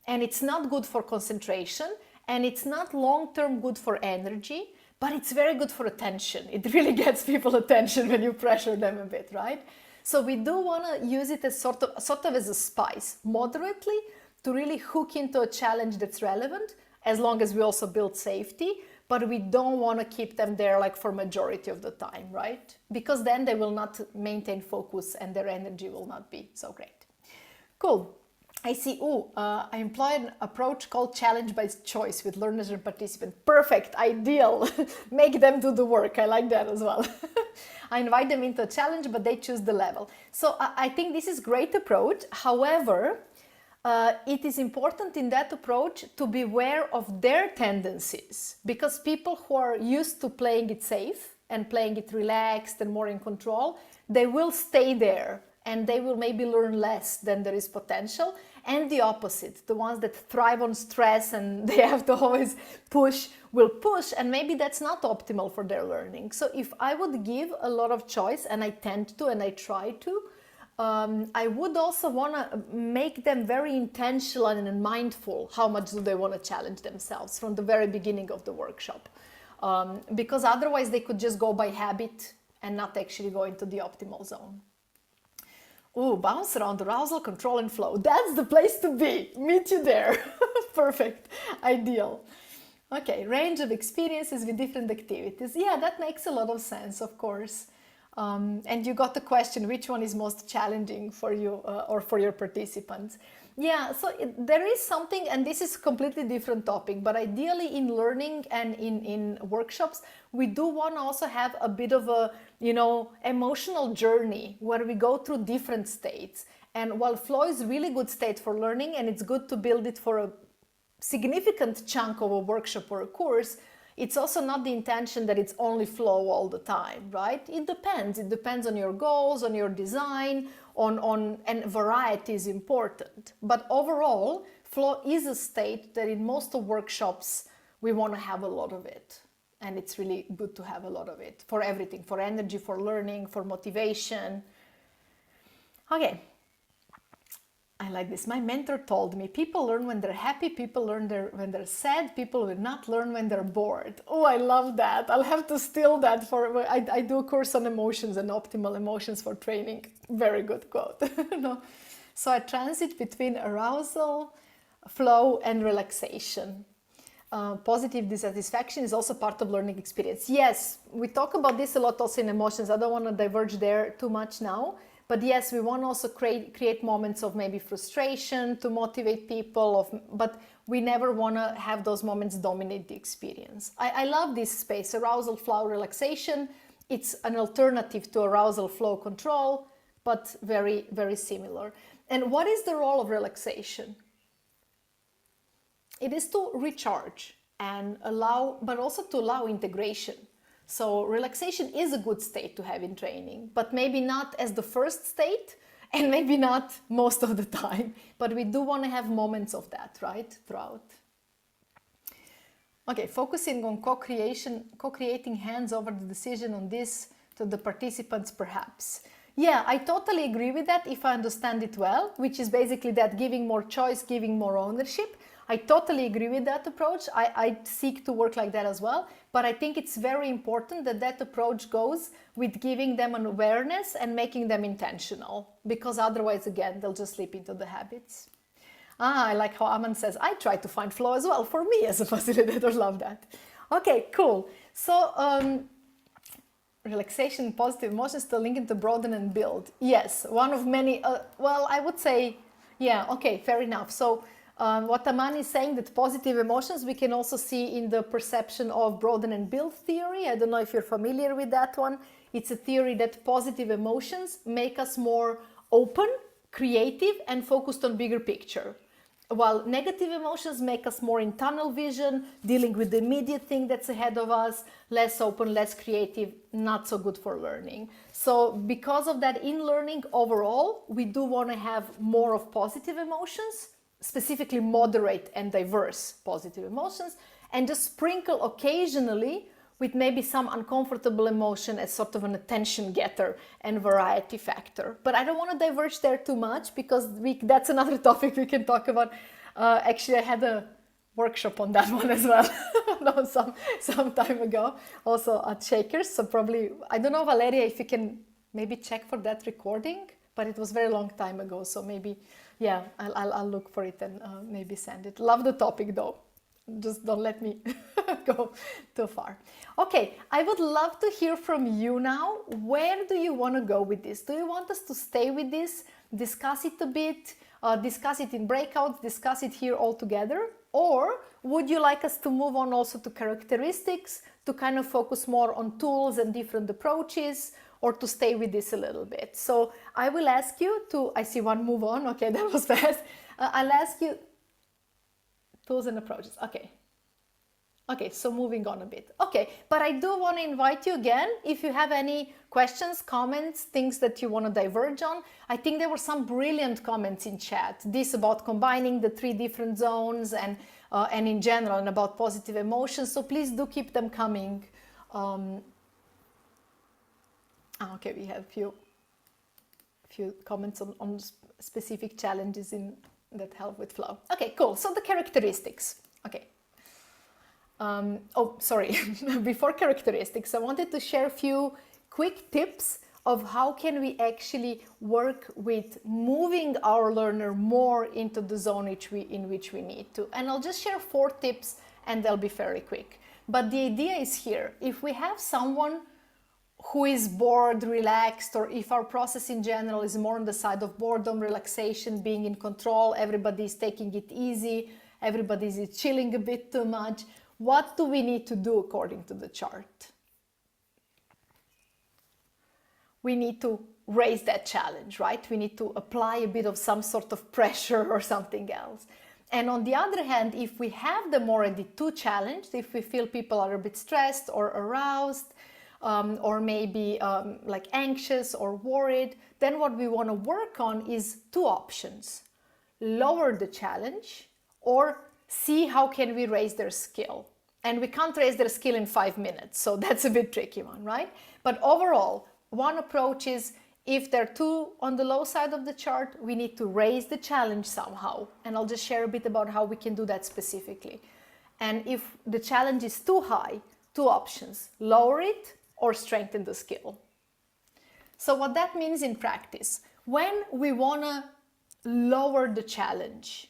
and it's not good for concentration and it's not long-term good for energy. But it's very good for attention. It really gets people attention when you pressure them a bit, right? So we do want to use it as sort of as a spice, moderately, to really hook into a challenge that's relevant, as long as we also build safety. But we don't want to keep them there like for majority of the time, right? Because then they will not maintain focus and their energy will not be so great. Cool. I see, I employ an approach called challenge by choice with learners and participants. Perfect, ideal. Make them do the work. I like that as well. I invite them into a challenge, but they choose the level. So I think this is a great approach. However, it is important in that approach to be aware of their tendencies, because people who are used to playing it safe and playing it relaxed and more in control, they will stay there and they will maybe learn less than there is potential. And the opposite, the ones that thrive on stress and they have to always push, will push, and maybe that's not optimal for their learning. So if I would give a lot of choice, and I tend to and I try to, I would also want to make them very intentional and mindful how much do they want to challenge themselves from the very beginning of the workshop. Because otherwise they could just go by habit and not actually go into the optimal zone. Ooh, bounce around, arousal, control, and flow. That's the place to be. Meet you there. Perfect. Ideal. Okay, range of experiences with different activities. Yeah, that makes a lot of sense, of course. And you got the question, which one is most challenging for you or for your participants? Yeah, so there is something, and this is a completely different topic, but ideally in learning and in workshops, we do want to also have a bit of a, emotional journey where we go through different states. And while flow is a really good state for learning, and it's good to build it for a significant chunk of a workshop or a course, it's also not the intention that it's only flow all the time, right? It depends. It depends on your goals, on your design, and variety is important. But overall, flow is a state that in most of workshops, we want to have a lot of it. And it's really good to have a lot of it for everything, for energy, for learning, for motivation. Okay. I like this. My mentor told me, people learn when they're happy, people learn when they're sad, people will not learn when they're bored. Oh, I love that. I'll have to steal that I do a course on emotions and optimal emotions for training. Very good quote. No. So I transit between arousal, flow, and relaxation. Positive dissatisfaction is also part of learning experience. Yes, we talk about this a lot also in emotions. I don't want to diverge there too much now. But yes, we want to also create moments of maybe frustration to motivate people, but we never want to have those moments dominate the experience. I love this space, arousal, flow, relaxation. It's an alternative to arousal, flow, control, but very, very similar. And what is the role of relaxation? It is to recharge and allow, but also to allow integration. So relaxation is a good state to have in training, but maybe not as the first state and maybe not most of the time. But we do want to have moments of that, right, throughout. Okay, focusing on co-creating hands over the decision on this to the participants perhaps. Yeah, I totally agree with that if I understand it well, which is basically that giving more choice, giving more ownership. I totally agree with that approach. I seek to work like that as well, but I think it's very important that that approach goes with giving them an awareness and making them intentional, because otherwise, again, they'll just slip into the habits. I like how Aman says, I try to find flow as well for me as a facilitator. Love that. Okay, cool. So, relaxation, positive emotions to link into broaden and build. Yes, one of many, well, I would say, yeah, okay, fair enough. So, what Aman is saying, that positive emotions we can also see in the perception of broaden and build theory. I don't know if you're familiar with that one. It's a theory that positive emotions make us more open, creative, and focused on bigger picture, while negative emotions make us more in tunnel vision, dealing with the immediate thing that's ahead of us, less open, less creative, not so good for learning. So because of that, in learning overall, we do want to have more of positive emotions, specifically moderate and diverse positive emotions, and just sprinkle occasionally with maybe some uncomfortable emotion as sort of an attention getter and variety factor. But I don't want to diverge there too much, because that's another topic we can talk about. Actually, I had a workshop on that one as well no, some time ago, also at Shakers. So probably, I don't know, Valeria, if you can maybe check for that recording, but it was very long time ago. So maybe, yeah, I'll look for it and maybe send it. Love the topic though. Just don't let me go too far. Okay, I would love to hear from you now. Where do you want to go with this? Do you want us to stay with this, discuss it a bit, discuss it in breakouts, discuss it here all together? Or would you like us to move on also to characteristics, to kind of focus more on tools and different approaches, or to stay with this a little bit? So I will ask you to, I see one move on. Okay, that was fast. I'll ask you, tools and approaches. Okay, so moving on a bit. Okay, but I do want to invite you again, if you have any questions, comments, things that you want to diverge on. I think there were some brilliant comments in chat. This about combining the 3 different zones and in general, and about positive emotions. So please do keep them coming. Okay, we have few comments on specific challenges that help with flow. Okay, cool. So the characteristics. Okay. Oh, sorry. Before characteristics, I wanted to share a few quick tips of how can we actually work with moving our learner more into the zone in which we need to. And I'll just share 4 tips and they'll be very quick. But the idea is here, if we have someone who is bored, relaxed, or if our process in general is more on the side of boredom, relaxation, being in control, everybody is taking it easy, everybody is chilling a bit too much, what do we need to do according to the chart? We need to raise that challenge, right? We need to apply a bit of some sort of pressure or something else. And on the other hand, if we have them already too challenged, if we feel people are a bit stressed or aroused, or maybe like anxious or worried, then what we want to work on is 2 options. Lower the challenge, or see how can we raise their skill. And we can't raise their skill in 5 minutes, so that's a bit tricky one, right? But overall, one approach is, if they're too on the low side of the chart, we need to raise the challenge somehow. And I'll just share a bit about how we can do that specifically. And if the challenge is too high, 2 options: lower it or strengthen the skill. So what that means in practice, when we want to lower the challenge,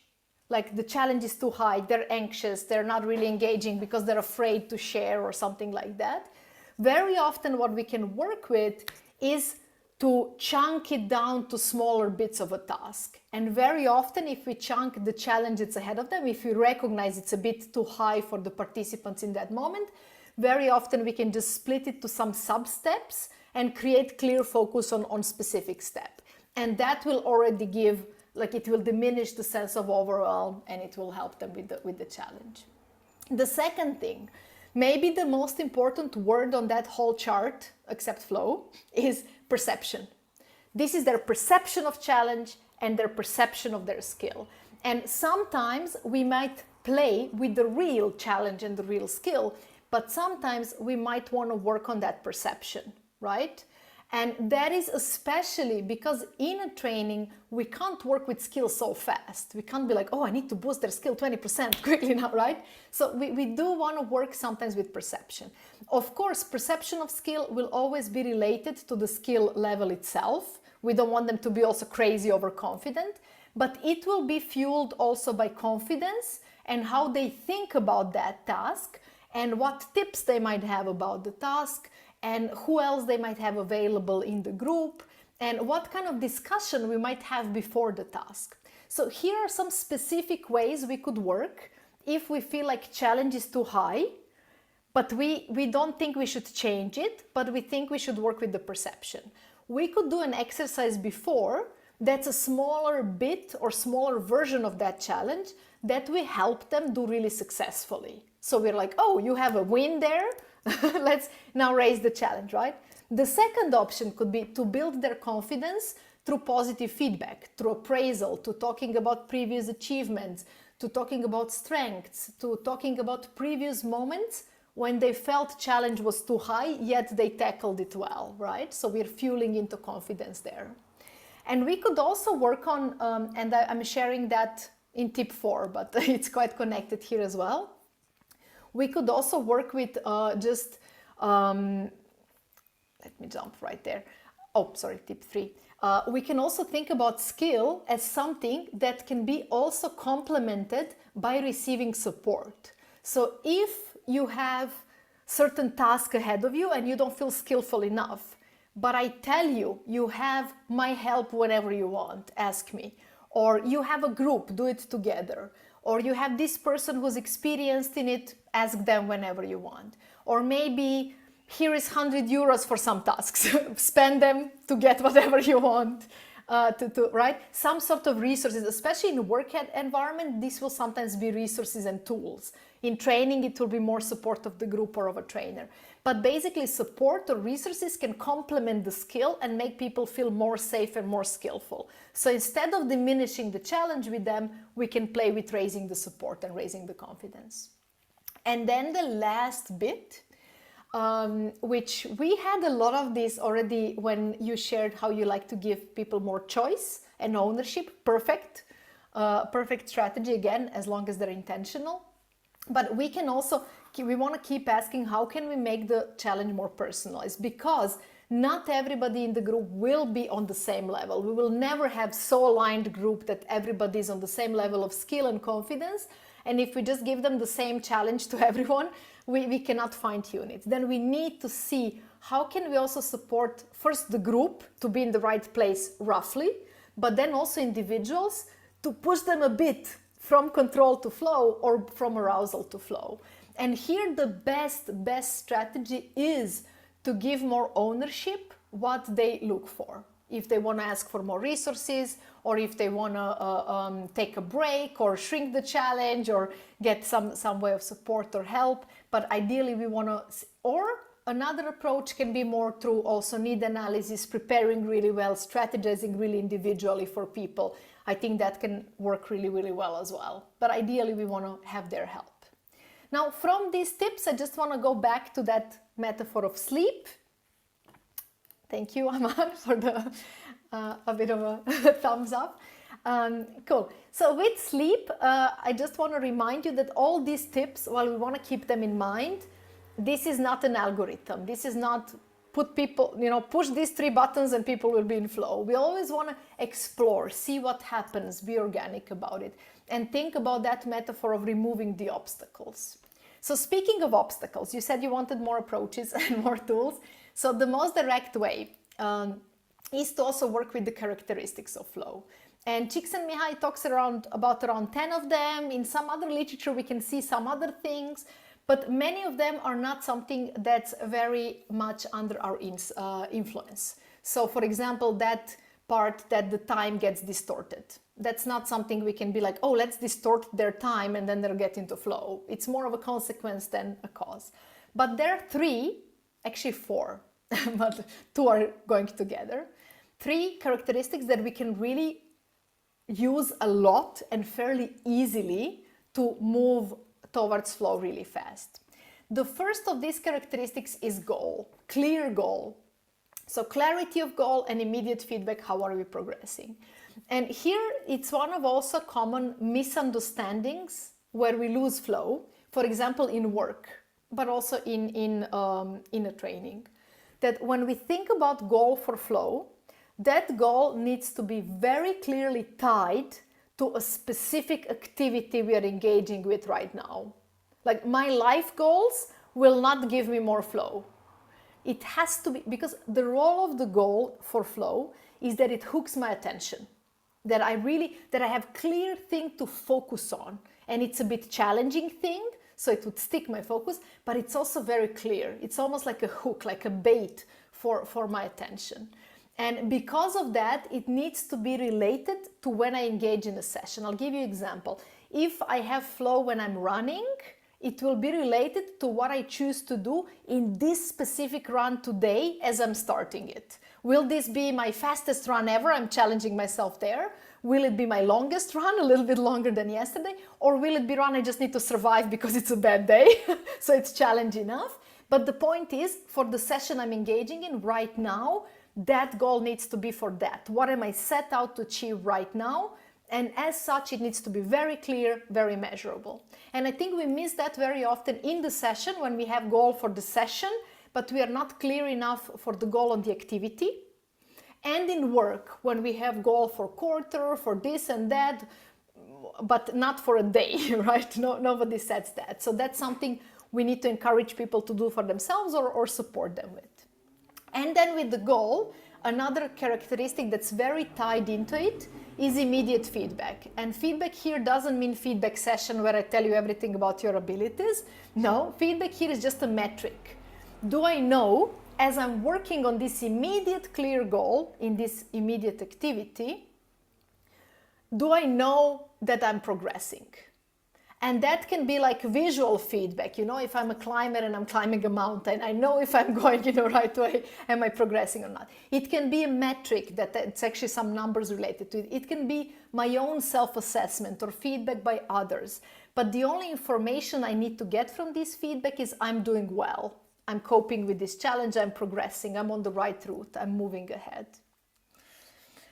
like the challenge is too high, they're anxious, they're not really engaging because they're afraid to share or something like that, very often what we can work with is to chunk it down to smaller bits of a task. And very often, if we chunk the challenge that's ahead of them, if we recognize it's a bit too high for the participants in that moment, very often we can just split it to some sub-steps and create clear focus on specific step. And that will already give, like, it will diminish the sense of overwhelm and it will help them with the challenge. The second thing, Maybe the most important word on that whole chart, except flow, is perception. This is their perception of challenge and their perception of their skill. And sometimes we might play with the real challenge and the real skill, but sometimes we might want to work on that perception, right? And that is especially because in a training, we can't work with skill so fast. We can't be like, oh, I need to boost their skill 20% quickly now, right? So we do want to work sometimes with perception. Of course, perception of skill will always be related to the skill level itself. We don't want them to be also crazy overconfident, but it will be fueled also by confidence and how they think about that task and what tips they might have about the task and who else they might have available in the group and what kind of discussion we might have before the task. So here are some specific ways we could work if we feel like challenge is too high, but we don't think we should change it, but we think we should work with the perception. We could do an exercise before that's a smaller bit or smaller version of that challenge that we help them do really successfully. So we're like, oh, you have a win there. Let's now raise the challenge, right? The second option could be to build their confidence through positive feedback, through appraisal, to talking about previous achievements, to talking about strengths, to talking about previous moments when they felt challenge was too high, yet they tackled it well, right? So we're fueling into confidence there. And we could also work on, and I'm sharing that in tip 4, but it's quite connected here as well. We could also work with let me jump right there. Oh, sorry, tip 3. We can also think about skill as something that can be also complemented by receiving support. So if you have certain task ahead of you and you don't feel skillful enough, but I tell you, you have my help whenever you want, ask me. Or you have a group, do it together. Or you have this person who's experienced in it, ask them whenever you want. Or maybe here is 100 euros for some tasks, spend them to get whatever you want. Right? Some sort of resources, especially in a work environment, this will sometimes be resources and tools. In training, it will be more support of the group or of a trainer. But basically, support or resources can complement the skill and make people feel more safe and more skillful. So instead of diminishing the challenge with them, we can play with raising the support and raising the confidence. And then the last bit, which we had a lot of this already when you shared how you like to give people more choice and ownership. Perfect strategy again, as long as they're intentional. But we can also, we want to keep asking, how can we make the challenge more personalized? Because not everybody in the group will be on the same level. We will never have so aligned group that everybody is on the same level of skill and confidence. And if we just give them the same challenge to everyone, we cannot fine tune it. Then we need to see how can we also support first the group to be in the right place roughly, but then also individuals to push them a bit from control to flow or from arousal to flow. And here the best strategy is to give more ownership what they look for. If they want to ask for more resources, or if they want to take a break or shrink the challenge or get some way of support or help. But ideally we want to, or another approach can be more through also need analysis, preparing really well, strategizing really individually for people. I think that can work really, really well as well. But ideally we want to have their help. Now from these tips, I just want to go back to that metaphor of sleep. Thank you, Aman, for the a bit of a thumbs up. Cool. So with sleep, I just want to remind you that all these tips, while we want to keep them in mind, this is not an algorithm. This is not put people, push these 3 buttons and people will be in flow. We always want to explore, see what happens, be organic about it, and think about that metaphor of removing the obstacles. So speaking of obstacles, you said you wanted more approaches and more tools. So the most direct way is to also work with the characteristics of flow. And Csikszentmihalyi talks about around 10 of them. In some other literature, we can see some other things, but many of them are not something that's very much under our influence. So for example, that part that the time gets distorted. That's not something we can be like, oh, let's distort their time and then they'll get into flow. It's more of a consequence than a cause. But there are three, actually four, but two are going together. Three characteristics that we can really use a lot and fairly easily to move towards flow really fast. The first of these characteristics is goal, clear goal. So clarity of goal and immediate feedback, how are we progressing? And here it's one of also common misunderstandings where we lose flow, for example, in work, but also in a training. That when we think about goal for flow, that goal needs to be very clearly tied to a specific activity we are engaging with right now. Like my life goals will not give me more flow. It has to be, because the role of the goal for flow is that it hooks my attention, that I have clear thing to focus on, and it's a bit challenging thing, so it would stick my focus, but it's also very clear. It's almost like a hook, like a bait for my attention. And because of that, it needs to be related to when I engage in a session. I'll give you an example. If I have flow when I'm running, it will be related to what I choose to do in this specific run today as I'm starting it. Will this be my fastest run ever? I'm challenging myself there. Will it be my longest run, a little bit longer than yesterday? Or will it be run I just need to survive because it's a bad day, so it's challenge enough? But the point is, for the session I'm engaging in right now, that goal needs to be for that. What am I set out to achieve right now? And as such, it needs to be very clear, very measurable. And I think we miss that very often in the session when we have goal for the session, but we are not clear enough for the goal on the activity. And in work, when we have goal for quarter, for this and that, but not for a day, right? Nobody sets that. So that's something we need to encourage people to do for themselves or support them with. And then with the goal, another characteristic that's very tied into it is immediate feedback. And feedback here doesn't mean feedback session where I tell you everything about your abilities. No, feedback here is just a metric. Do I know, as I'm working on this immediate clear goal in this immediate activity, do I know that I'm progressing? And that can be like visual feedback, if I'm a climber and I'm climbing a mountain, I know if I'm going in the right way, am I progressing or not? It can be a metric that it's actually some numbers related to it. It can be my own self-assessment or feedback by others. But the only information I need to get from this feedback is I'm doing well. I'm coping with this challenge, I'm progressing, I'm on the right route, I'm moving ahead.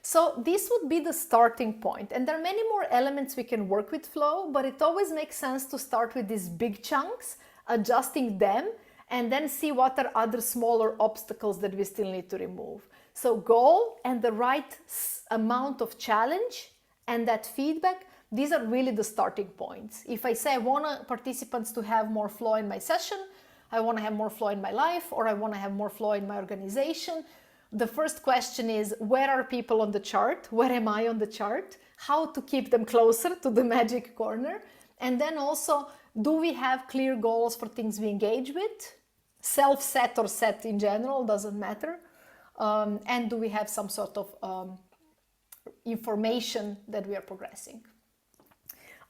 So this would be the starting point. And there are many more elements we can work with flow, but it always makes sense to start with these big chunks, adjusting them, and then see what are other smaller obstacles that we still need to remove. So goal and the right amount of challenge and that feedback, these are really the starting points. If I say I want participants to have more flow in my session, I want to have more flow in my life, or I want to have more flow in my organization, the first question is, where are people on the chart? Where am I on the chart? How to keep them closer to the magic corner? And then also, do we have clear goals for things we engage with? Self-set or set in general, doesn't matter. And do we have some sort of information that we are progressing?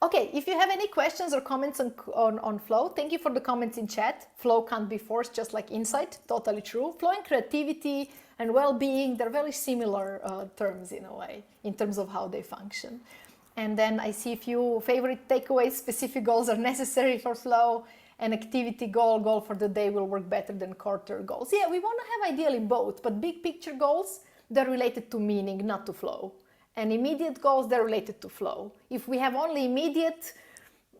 Okay, if you have any questions or comments on flow, thank you for the comments in chat. Flow can't be forced, just like insight, totally true. Flow and creativity and well-being, they're very similar terms in a way, in terms of how they function. And then I see a few favorite takeaways. Specific goals are necessary for flow. An activity goal for the day will work better than quarter goals. Yeah, we want to have ideally both, but big picture goals, they're related to meaning, not to flow. And immediate goals, they're related to flow. If we have only immediate,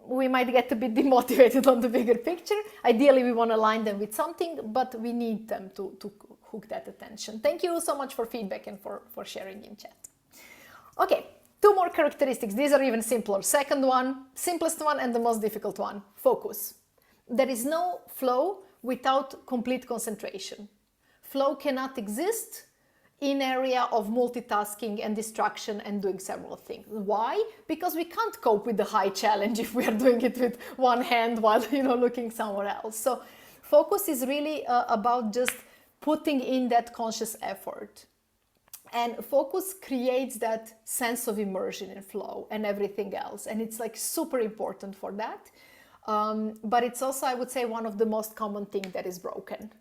we might get a bit demotivated on the bigger picture. Ideally, we want to align them with something, but we need them to hook that attention. Thank you so much for feedback and for sharing in chat. Okay, two more characteristics. These are even simpler. Second one, simplest one and the most difficult one, focus. There is no flow without complete concentration. Flow cannot exist in area of multitasking and distraction and doing several things. Why? Because we can't cope with the high challenge if we are doing it with one hand while looking somewhere else. So focus is really about just putting in that conscious effort. And focus creates that sense of immersion in flow and everything else. And it's like super important for that. But it's also, I would say, one of the most common things that is broken.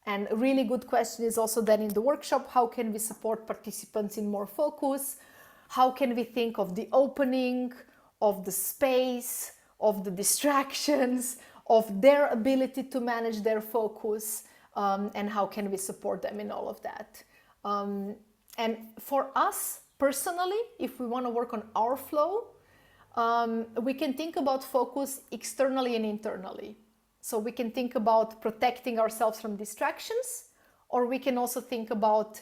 And a really good question is also then in the workshop, how can we support participants in more focus? How can we think of the opening, of the space, of the distractions, of their ability to manage their focus, and how can we support them in all of that? And for us personally, if we want to work on our flow, we can think about focus externally and internally. So we can think about protecting ourselves from distractions, or we can also think about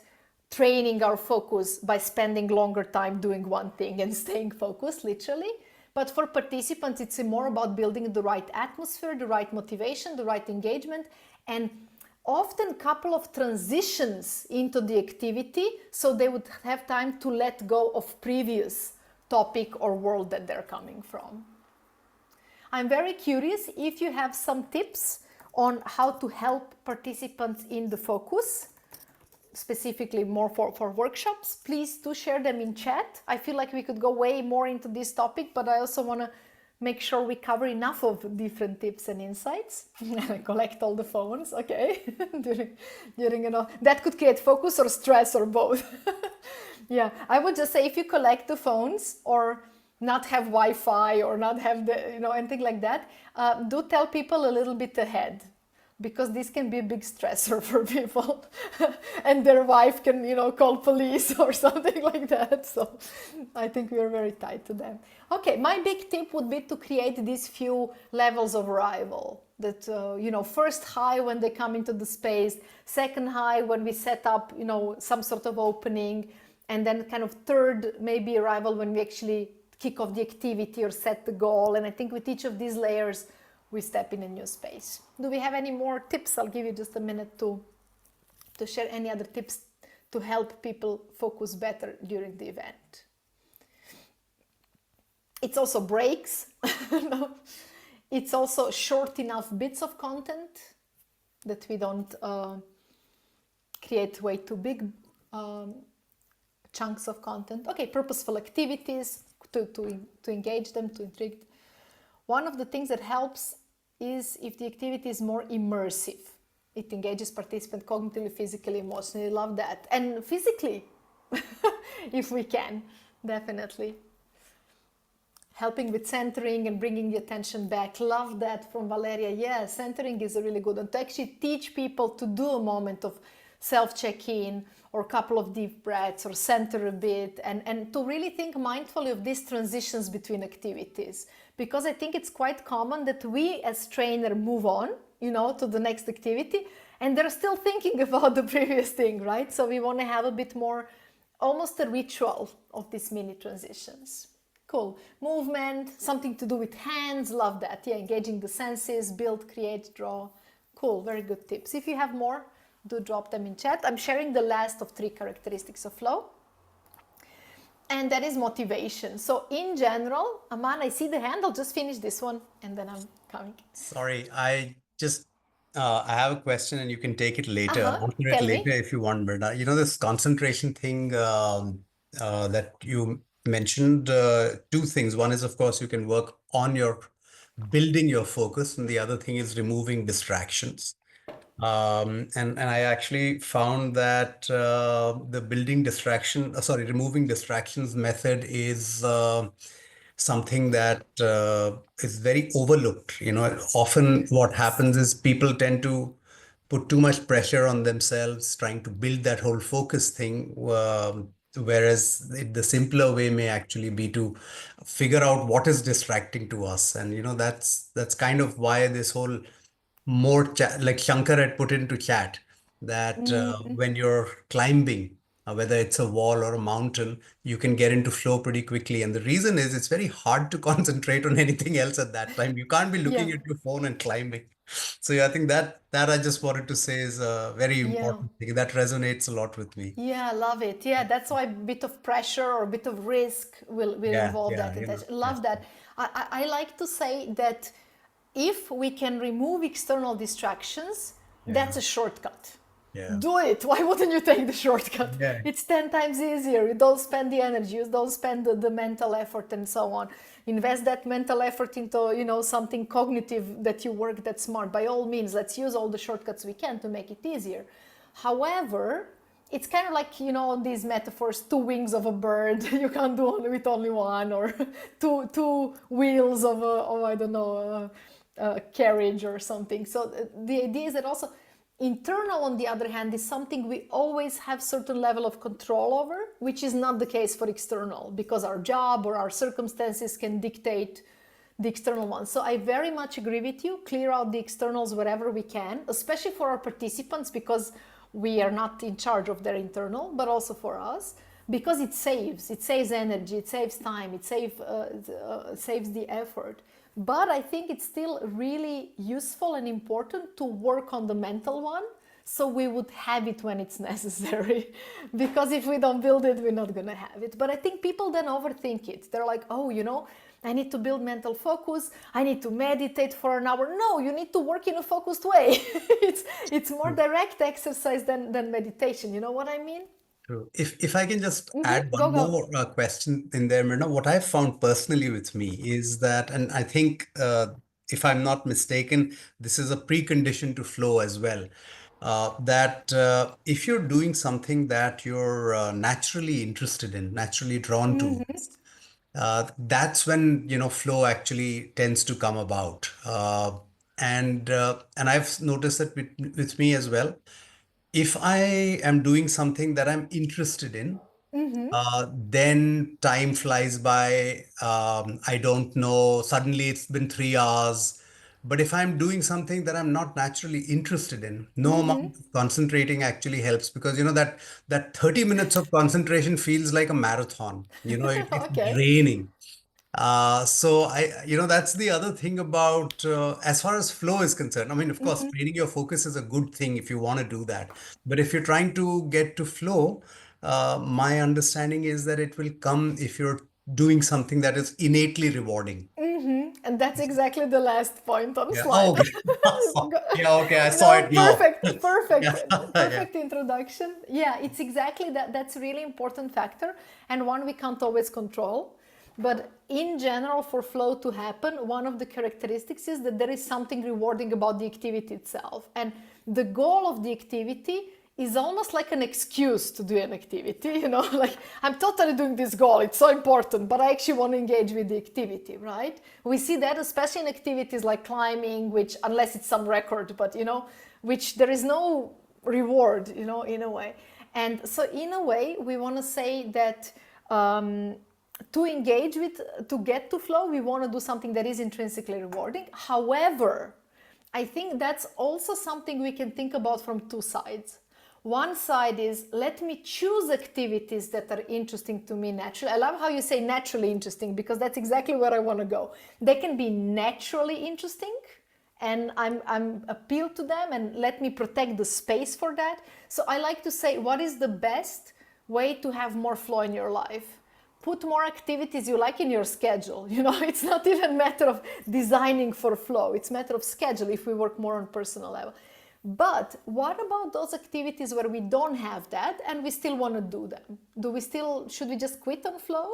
training our focus by spending longer time doing one thing and staying focused, literally. But for participants, it's more about building the right atmosphere, the right motivation, the right engagement, and often a couple of transitions into the activity so they would have time to let go of previous topic or world that they're coming from. I'm very curious if you have some tips on how to help participants in the focus, specifically more for workshops. Please do share them in chat. I feel like we could go way more into this topic, but I also want to make sure we cover enough of different tips and insights. Collect all the phones, okay? during that could create focus or stress or both. Yeah, I would just say if you collect the phones or not have Wi-Fi or not have anything like that, do tell people a little bit ahead, because this can be a big stressor for people and their wife can call police or something like that. So I think we are very tied to them. Okay, my big tip would be to create these few levels of arrival. That first high when they come into the space, second high when we set up some sort of opening, and then kind of third maybe arrival when we actually kick off the activity or set the goal. And I think with each of these layers we step in a new space. Do we have any more tips? I'll give you just a minute to share any other tips to help people focus better during the event. It's also breaks. It's also short enough bits of content that we don't create way too big chunks of content. Okay, purposeful activities to engage them, to intrigue. One of the things that helps is if the activity is more immersive. It engages participants cognitively, physically, emotionally. Love that. And physically, if we can, definitely. Helping with centering and bringing the attention back. Love that from Valeria. Yeah, centering is a really good one. To actually teach people to do a moment of self-check-in or a couple of deep breaths or center a bit, and to really think mindfully of these transitions between activities. Because I think it's quite common that we as trainer move on, to the next activity, and they're still thinking about the previous thing, right? So we want to have a bit more, almost a ritual of these mini transitions. Cool. Movement, something to do with hands, love that. Yeah, engaging the senses, build, create, draw. Cool, very good tips. If you have more, do drop them in chat. I'm sharing the last of 3 characteristics of flow. And that is motivation. So in general, Aman, I see the hand. I'll just finish this one and then I'm coming. Sorry, I have a question and you can take it later, answer it Tell later me. if you want, but this concentration thing that you mentioned, 2 things. One is, of course, you can work on your building your focus, and the other thing is removing distractions. And I actually found that the removing distractions method is something that is very overlooked. Often what happens is people tend to put too much pressure on themselves trying to build that whole focus thing. Whereas the simpler way may actually be to figure out what is distracting to us. And that's kind of why this whole more like Shankar had put into chat that when you're climbing, whether it's a wall or a mountain, you can get into flow pretty quickly. And the reason is it's very hard to concentrate on anything else at that time. You can't be Yeah. looking at your phone and climbing. So yeah, I think that I just wanted to say is a very Yeah. important thing that resonates a lot with me. Yeah, love it. Yeah, that's why a bit of pressure or a bit of risk will Yeah, involve yeah, that intention. yeah, Love that. I like to say that if we can remove external distractions, yeah, that's a shortcut. Yeah. Do it. Why wouldn't you take the shortcut? Yeah. It's 10 times easier. You don't spend the energy, you don't spend the mental effort and so on. Invest that mental effort into, something cognitive that you work that's smart. By all means, let's use all the shortcuts we can to make it easier. However, it's kind of like, these metaphors, two wings of a bird, you can't do with only one, or two wheels of I don't know, a carriage or something. So the idea is that also internal, on the other hand, is something we always have certain level of control over, which is not the case for external, because our job or our circumstances can dictate the external ones. So I very much agree with you. Clear out the externals wherever we can, especially for our participants, because we are not in charge of their internal, but also for us, because it saves energy, it saves time, it saves the effort. But I think it's still really useful and important to work on the mental one, so we would have it when it's necessary. Because if we don't build it, we're not going to have it. But I think people then overthink it. They're like, oh, I need to build mental focus, I need to meditate for an hour. No, you need to work in a focused way. it's more direct exercise than meditation. You know what I mean? True. If I can just add Go, one go. more question in there, Myrna, what I've found personally with me is that, and I think if I'm not mistaken, this is a precondition to flow as well. That if you're doing something that you're naturally interested in, naturally drawn towards, that's when flow actually tends to come about. And I've noticed that with me as well. If I am doing something that I'm interested in, then time flies by. I don't know. Suddenly it's been 3 hours. But if I'm doing something that I'm not naturally interested in, no amount of concentrating actually helps, because that 30 minutes of concentration feels like a marathon. It's Okay. draining. So that's the other thing about as far as flow is concerned. I mean, of course, training your focus is a good thing if you want to do that. But if you're trying to get to flow, my understanding is that it will come if you're doing something that is innately rewarding. And that's exactly the last point on the Yeah. slide. Oh, okay. Yeah. Okay. I saw No, it now. perfect, perfect, Yeah. Yeah. perfect introduction. Yeah, it's exactly that. That's a really important factor, and one we can't always control. But in general, for flow to happen, one of the characteristics is that there is something rewarding about the activity itself. And the goal of the activity is almost like an excuse to do an activity, like I'm totally doing this goal, it's so important, but I actually want to engage with the activity, right? We see that especially in activities like climbing, which, unless it's some record, but which there is no reward, in a way. And so in a way, we want to say that to engage with, to get to flow, we want to do something that is intrinsically rewarding. However, I think that's also something we can think about from two sides. One side is, let me choose activities that are interesting to me naturally. I love how you say naturally interesting, because that's exactly where I want to go. They can be naturally interesting, and I'm appealed to them, and let me protect the space for that. So I like to say, what is the best way to have more flow in your life? Put more activities you like in your schedule. It's not even a matter of designing for flow. It's a matter of schedule if we work more on personal level. But what about those activities where we don't have that and we still want to do them? Should we just quit on flow?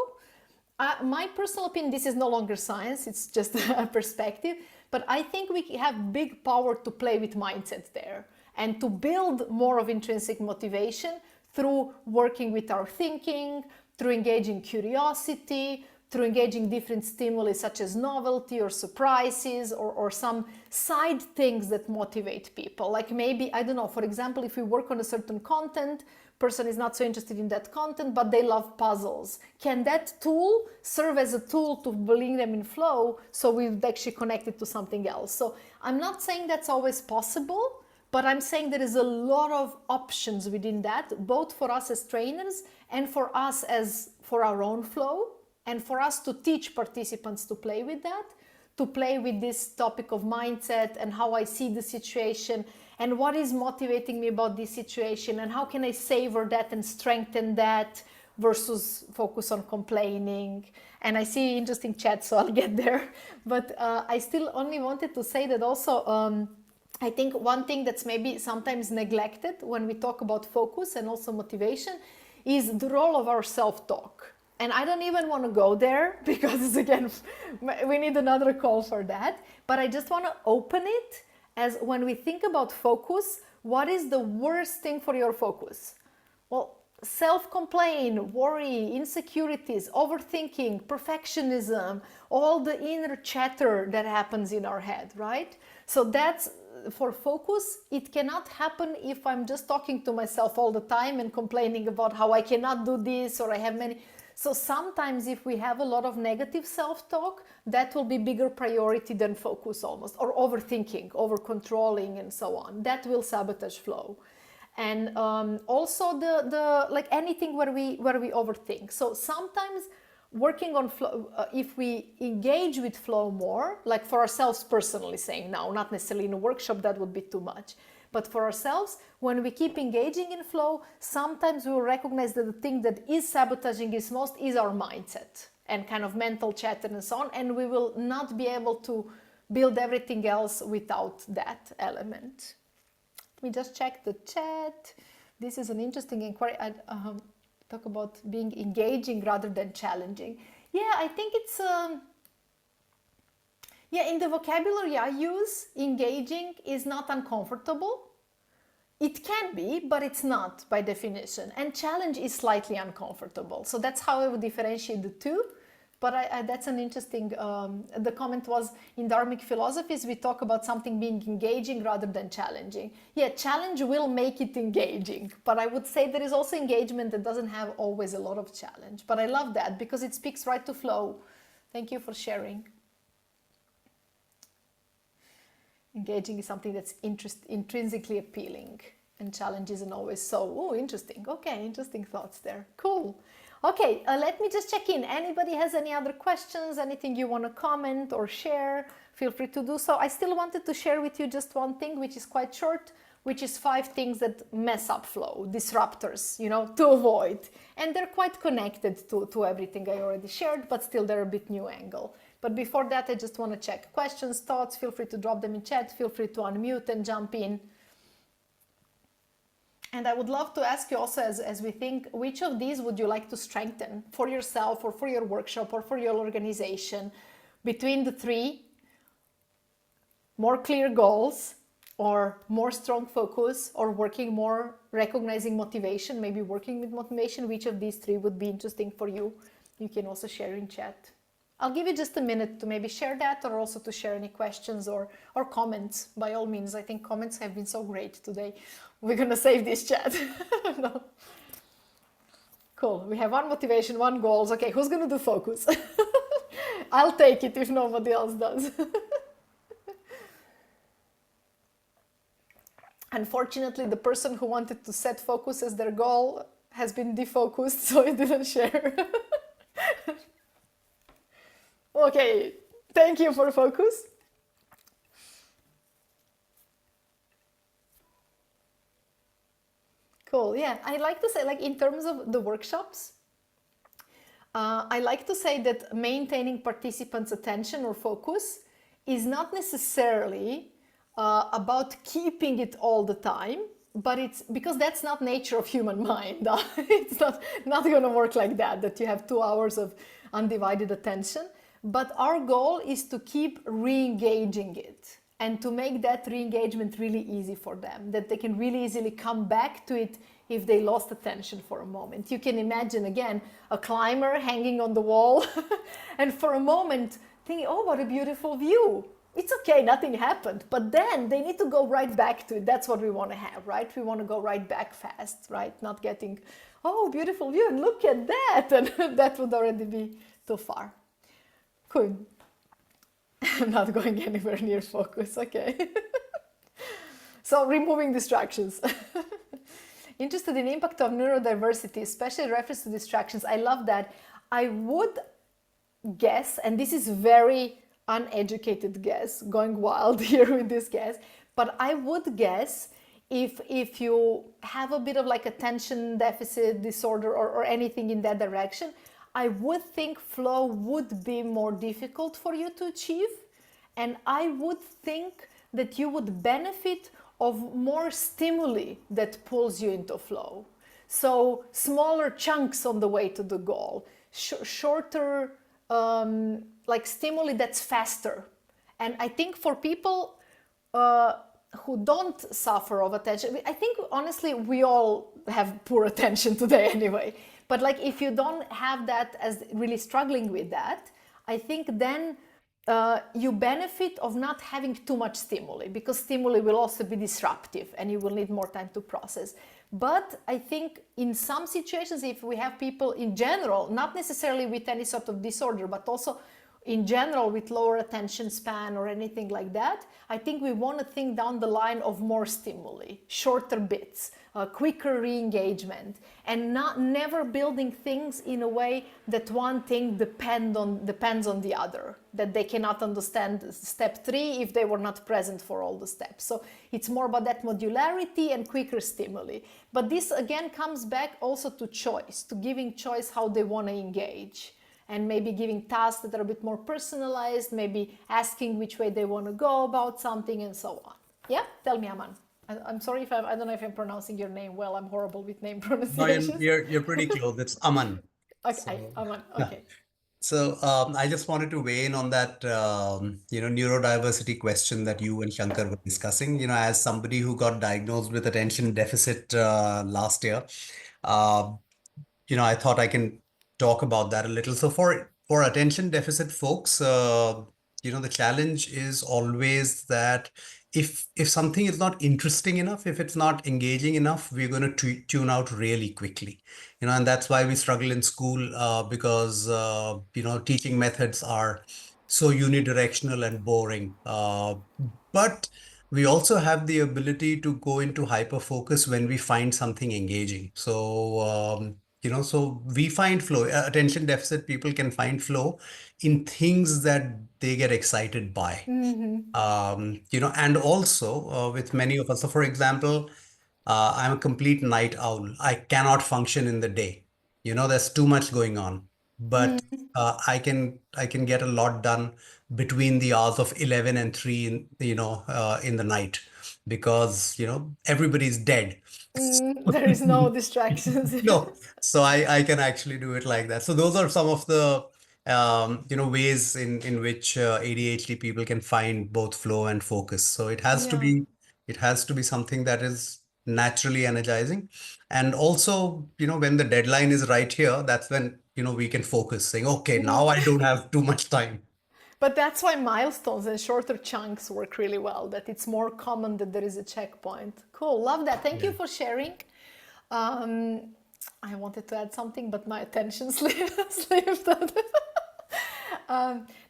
My personal opinion, this is no longer science, it's just a perspective, but I think we have big power to play with mindset there and to build more of intrinsic motivation through working with our thinking, through engaging curiosity, through engaging different stimuli such as novelty or surprises, or some side things that motivate people. Like maybe, I don't know, for example, if we work on a certain content, person is not so interested in that content, but they love puzzles. Can that tool serve as a tool to bring them in flow, so we've actually connected to something else? So I'm not saying that's always possible, but I'm saying there is a lot of options within that, both for us as trainers and for us as for our own flow, and for us to teach participants to play with that, to play with this topic of mindset and how I see the situation and what is motivating me about this situation and how can I savor that and strengthen that versus focus on complaining. And I see interesting chat, so I'll get there. But I still only wanted to say that also I think one thing that's maybe sometimes neglected when we talk about focus and also motivation is the role of our self-talk. And I don't even want to go there because again, we need another call for that. But I just want to open it as when we think about focus, what is the worst thing for your focus? Well, self-complaint, worry, insecurities, overthinking, perfectionism, all the inner chatter that happens in our head, right? So that's for focus. It cannot happen if I'm just talking to myself all the time and complaining about how I cannot do this or I have many. So sometimes if we have a lot of negative self-talk, that will be bigger priority than focus almost, or overthinking, over-controlling and so on. That will sabotage flow. And also the like anything where we overthink. So sometimes working on flow, if we engage with flow more, like for ourselves personally saying now, not necessarily in a workshop, that would be too much. But for ourselves, when we keep engaging in flow, sometimes we will recognize that the thing that is sabotaging us most is our mindset and kind of mental chatter and so on. And we will not be able to build everything else without that element. Let me just check the chat. This is an interesting inquiry. I talk about being engaging rather than challenging. Yeah, I think it's yeah, in the vocabulary I use, engaging is not uncomfortable. It can be, but it's not by definition. And challenge is slightly uncomfortable. So that's how I would differentiate the two. But that's an interesting, the comment was, in Dharmic philosophies, we talk about something being engaging rather than challenging. Yeah, challenge will make it engaging. But I would say there is also engagement that doesn't have always a lot of challenge. But I love that because it speaks right to flow. Thank you for sharing. Engaging is something that's intrinsically appealing, and challenge isn't always so. Oh, interesting. Okay, interesting thoughts there. Cool. Okay, let me just check in. Anybody has any other questions, anything you want to comment or share? Feel free to do so. I still wanted to share with you just one thing, which is quite short, which is 5 things that mess up flow, disruptors, you know, to avoid. And they're quite connected to everything I already shared, but still they're a bit new angle. But before that, I just want to check questions, thoughts. Feel free to drop them in chat. Feel free to unmute and jump in. And I would love to ask you also, as we think, which of these would you like to strengthen for yourself or for your workshop or for your organization? Between the 3, more clear goals or more strong focus or working more, recognizing motivation, maybe working with motivation, which of these 3 would be interesting for you? You can also share in chat. I'll give you just a minute to maybe share that or also to share any questions or comments. By all means, I think comments have been so great today. We're going to save this chat. No. Cool. We have 1 motivation, 1 goals. Okay, who's going to do focus? I'll take it if nobody else does. Unfortunately, the person who wanted to set focus as their goal has been defocused, so it didn't share. Okay, thank you for focus. Cool, yeah. I like to say, like in terms of the workshops, I like to say that maintaining participants' attention or focus is not necessarily about keeping it all the time, but it's because that's not nature of human mind. It's not going to work like that you have 2 hours of undivided attention. But our goal is to keep re-engaging it and to make that re-engagement really easy for them, that they can really easily come back to it if they lost attention for a moment. You can imagine, again, a climber hanging on the wall and for a moment thinking, oh, what a beautiful view. It's okay, nothing happened. But then they need to go right back to it. That's what we want to have, right? We want to go right back fast, right? Not getting, oh, beautiful view, and look at that. And that would already be too far. Cool. I'm not going anywhere near focus, okay. So removing distractions. Interested in impact of neurodiversity, especially reference to distractions. I love that. I would guess, and this is very uneducated guess, going wild here with this guess, but I would guess if you have a bit of like attention deficit disorder or anything in that direction, I would think flow would be more difficult for you to achieve. And I would think that you would benefit of more stimuli that pulls you into flow. So smaller chunks on the way to the goal, shorter like stimuli that's faster. And I think for people who don't suffer of attention, I think honestly we all have poor attention today anyway. But like if you don't have that as really struggling with that, I think then you benefit of not having too much stimuli, because stimuli will also be disruptive and you will need more time to process. But I think in some situations, if we have people in general, not necessarily with any sort of disorder, but also in general with lower attention span or anything like that, I think we want to think down the line of more stimuli, shorter bits, quicker re-engagement, and never building things in a way that one thing depends on the other, that they cannot understand step 3 if they were not present for all the steps. So it's more about that modularity and quicker stimuli. But this again comes back also to choice, to giving choice how they want to engage, and maybe giving tasks that are a bit more personalized, maybe asking which way they want to go about something, and so on. Yeah? Tell me, Aman. I'm sorry if I don't know if I'm pronouncing your name well. I'm horrible with name No, pronunciations. you're pretty close. It's Aman. Okay, So, Aman. yeah. Okay. So I just wanted to weigh in on that, neurodiversity question that you and Shankar were discussing. As somebody who got diagnosed with attention deficit last year, uh, I thought I can talk about that a little. So for attention deficit folks, the challenge is always that if something is not interesting enough, if it's not engaging enough, we're going to tune out really quickly. And that's why we struggle in school because teaching methods are so unidirectional and boring. But we also have the ability to go into hyper focus when we find something engaging. So we find flow. Attention deficit people can find flow in things that they get excited by. And also with many of us. So, for example, I'm a complete night owl. I cannot function in the day. There's too much going on. But I can get a lot done between the hours of 11 and 3 in the night because everybody's dead. There is no distractions. No, so I can actually do it like that. So those are some of the ways in which ADHD people can find both flow and focus. So Yeah. it has to be something that is naturally energizing. And also, when the deadline is right here, that's when we can focus, saying, okay, now I don't have too much time. But that's why milestones and shorter chunks work really well, that it's more common that there is a checkpoint. Cool, love that. Thank you Yeah. for sharing. Um, I wanted to add something, but my attention slipped.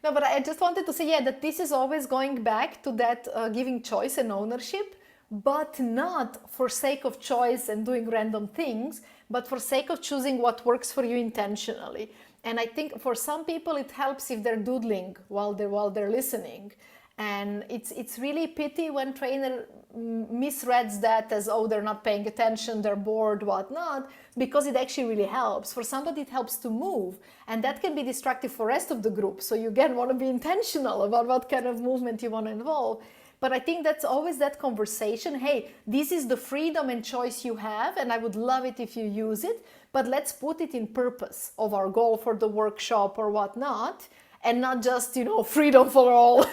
No, but I just wanted to say, yeah, that this is always going back to that giving choice and ownership, but not for sake of choice and doing random things, but for sake of choosing what works for you intentionally. And I think for some people it helps if they're doodling while they're listening. And it's really pity when trainer misreads that as, oh, they're not paying attention, they're bored, whatnot, because it actually really helps. For somebody it helps to move, and that can be destructive for rest of the group. So you again want to be intentional about what kind of movement you want to involve. But I think that's always that conversation. Hey, this is the freedom and choice you have, and I would love it if you use it, but let's put it in purpose of our goal for the workshop or whatnot, and not just, freedom for all,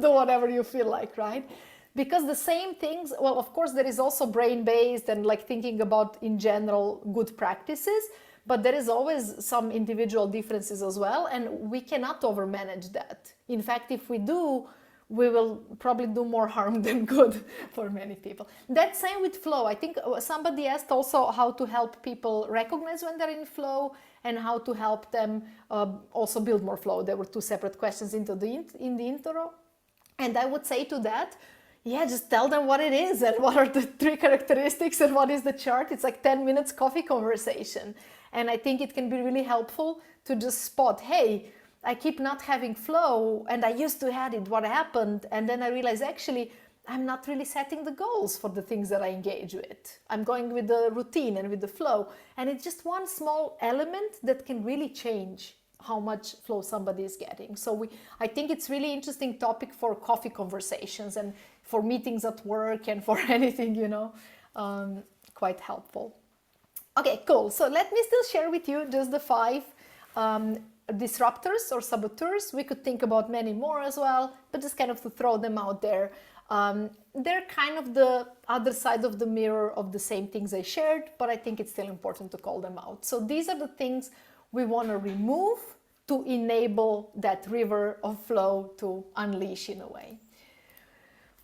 do whatever you feel like, right? Because the same things, well, of course, there is also brain-based and like thinking about in general good practices, but there is always some individual differences as well, and we cannot overmanage that. In fact, if we do, we will probably do more harm than good for many people. That same with flow. I think somebody asked also how to help people recognize when they're in flow and how to help them also build more flow. There were two separate questions in the intro. And I would say to that, yeah, just tell them what it is and what are the 3 characteristics and what is the chart. It's like 10 minutes coffee conversation. And I think it can be really helpful to just spot, hey, I keep not having flow and I used to have it, what happened? And then I realize actually I'm not really setting the goals for the things that I engage with. I'm going with the routine and with the flow. And it's just one small element that can really change how much flow somebody is getting. So I think it's really interesting topic for coffee conversations, and for meetings at work and for anything, quite helpful. Okay, cool. So let me still share with you just the 5 disruptors or saboteurs. We could think about many more as well, but just kind of to throw them out there. They're kind of the other side of the mirror of the same things I shared, but I think it's still important to call them out. So these are the things we want to remove to enable that river of flow to unleash in a way.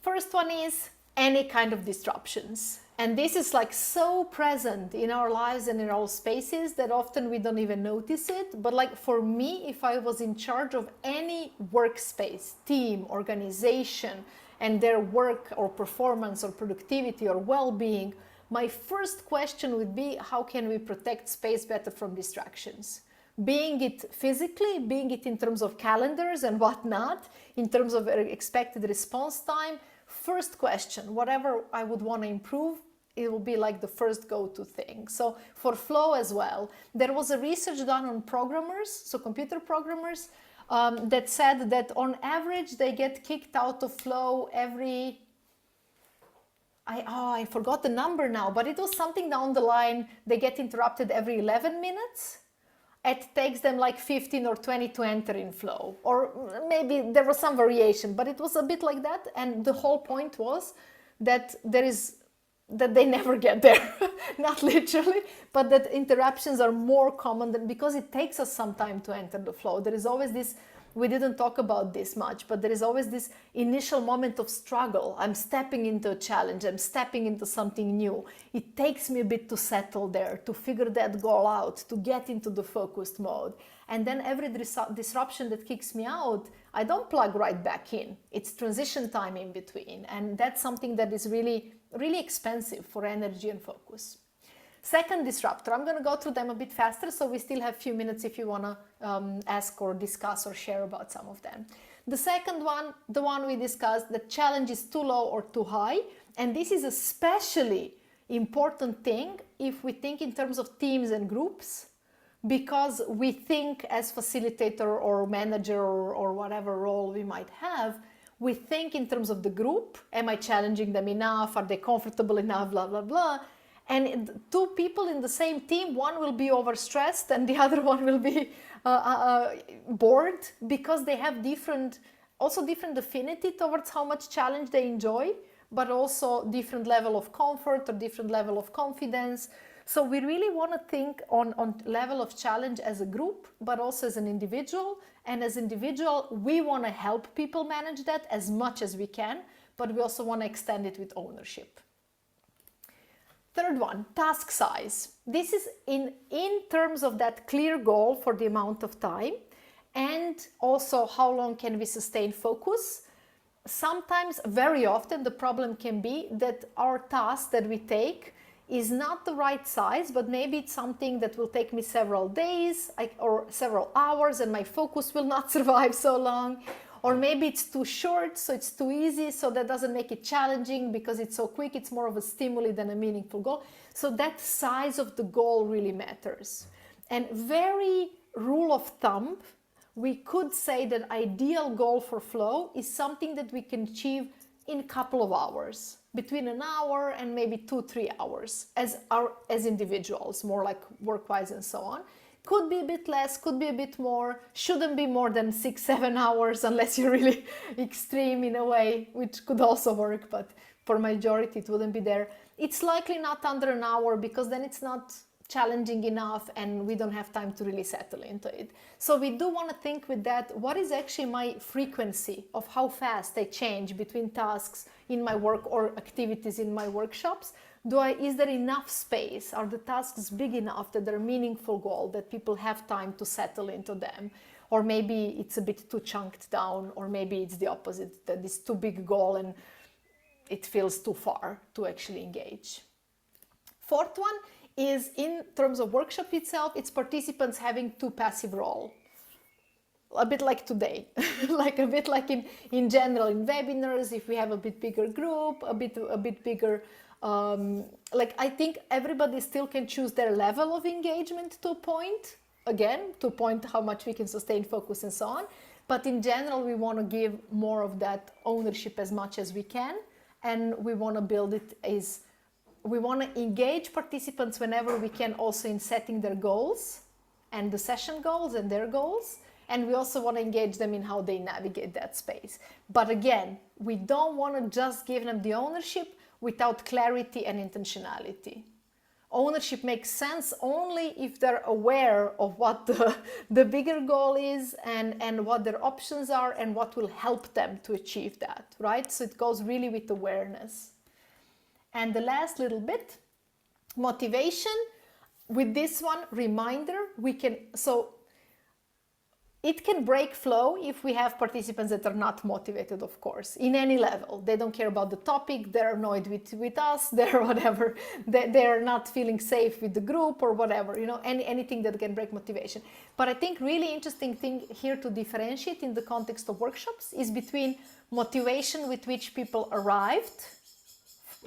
First one is any kind of disruptions. And this is like so present in our lives and in our spaces that often we don't even notice it. But like for me, if I was in charge of any workspace, team, organization, and their work or performance or productivity or well-being, my first question would be, how can we protect space better from distractions? Being it physically, being it in terms of calendars and whatnot, in terms of expected response time. First question, whatever I would want to improve, it will be like the first go-to thing. So for flow as well, there was a research done on programmers, so computer programmers, that said that on average they get kicked out of flow every, I forgot the number now, but it was something down the line, they get interrupted every 11 minutes. It takes them like 15 or 20 to enter in flow, or maybe there was some variation, but it was a bit like that. And the whole point was that that they never get there, not literally, but that interruptions are more common because it takes us some time to enter the flow. There is always this, we didn't talk about this much, but there is always this initial moment of struggle. I'm stepping into a challenge, I'm stepping into something new. It takes me a bit to settle there, to figure that goal out, to get into the focused mode. And then every disruption that kicks me out, I don't plug right back in. It's transition time in between. And that's something that is really, really expensive for energy and focus. Second disruptor, I'm going to go through them a bit faster, so we still have a few minutes if you want to ask or discuss or share about some of them. The second one, the one we discussed, the challenge is too low or too high. And this is especially important thing if we think in terms of teams and groups, because we think as facilitator or manager or whatever role we might have, we think in terms of the group. Am I challenging them enough? Are they comfortable enough? Blah, blah, blah. And 2 people in the same team, one will be overstressed and the other one will be bored, because they have different affinity towards how much challenge they enjoy, but also different level of comfort or different level of confidence. So we really want to think on level of challenge as a group, but also as an individual. And as individual, we want to help people manage that as much as we can, but we also want to extend it with ownership. Third one, task size. This is in terms of that clear goal for the amount of time, and also how long can we sustain focus. Sometimes, very often, the problem can be that our task that we take is not the right size, but maybe it's something that will take me several days or several hours, and my focus will not survive so long. Or maybe it's too short, so it's too easy, so that doesn't make it challenging because it's so quick, it's more of a stimuli than a meaningful goal. So that size of the goal really matters. And very rule of thumb, we could say that ideal goal for flow is something that we can achieve in a couple of hours, between an hour and maybe 2-3 hours as individuals, more like work-wise and so on. Could be a bit less, could be a bit more, shouldn't be more than 6-7 hours unless you're really extreme in a way, which could also work, but for majority it wouldn't be there. It's likely not under an hour, because then it's not challenging enough and we don't have time to really settle into it. So we do want to think with that, what is actually my frequency of how fast I change between tasks in my work or activities in my workshops? Is there enough space? Are the tasks big enough that they're a meaningful goal, that people have time to settle into them? Or maybe it's a bit too chunked down, or maybe it's the opposite, that it's too big a goal and it feels too far to actually engage. Fourth one is, in terms of workshop itself, it's participants having too passive role. A bit like today, like a bit like in general in webinars, if we have a bit bigger group, a bit bigger, like I think everybody still can choose their level of engagement to a point, again, to a point how much we can sustain focus and so on. But in general, we want to give more of that ownership as much as we can. and we want to build it is we want to engage participants whenever we can, also in setting their goals and the session goals and their goals. And we also want to engage them in how they navigate that space. But again, we don't want to just give them the ownership without clarity and intentionality. Ownership makes sense only if they're aware of what the bigger goal is and what their options are and what will help them to achieve that, right? So it goes really with awareness. And the last little bit, motivation. With this one, reminder, it can break flow if we have participants that are not motivated, of course, in any level. They don't care about the topic, they're annoyed with us, they're whatever, they're not feeling safe with the group or whatever, anything that can break motivation. But I think really interesting thing here to differentiate in the context of workshops is between motivation with which people arrived,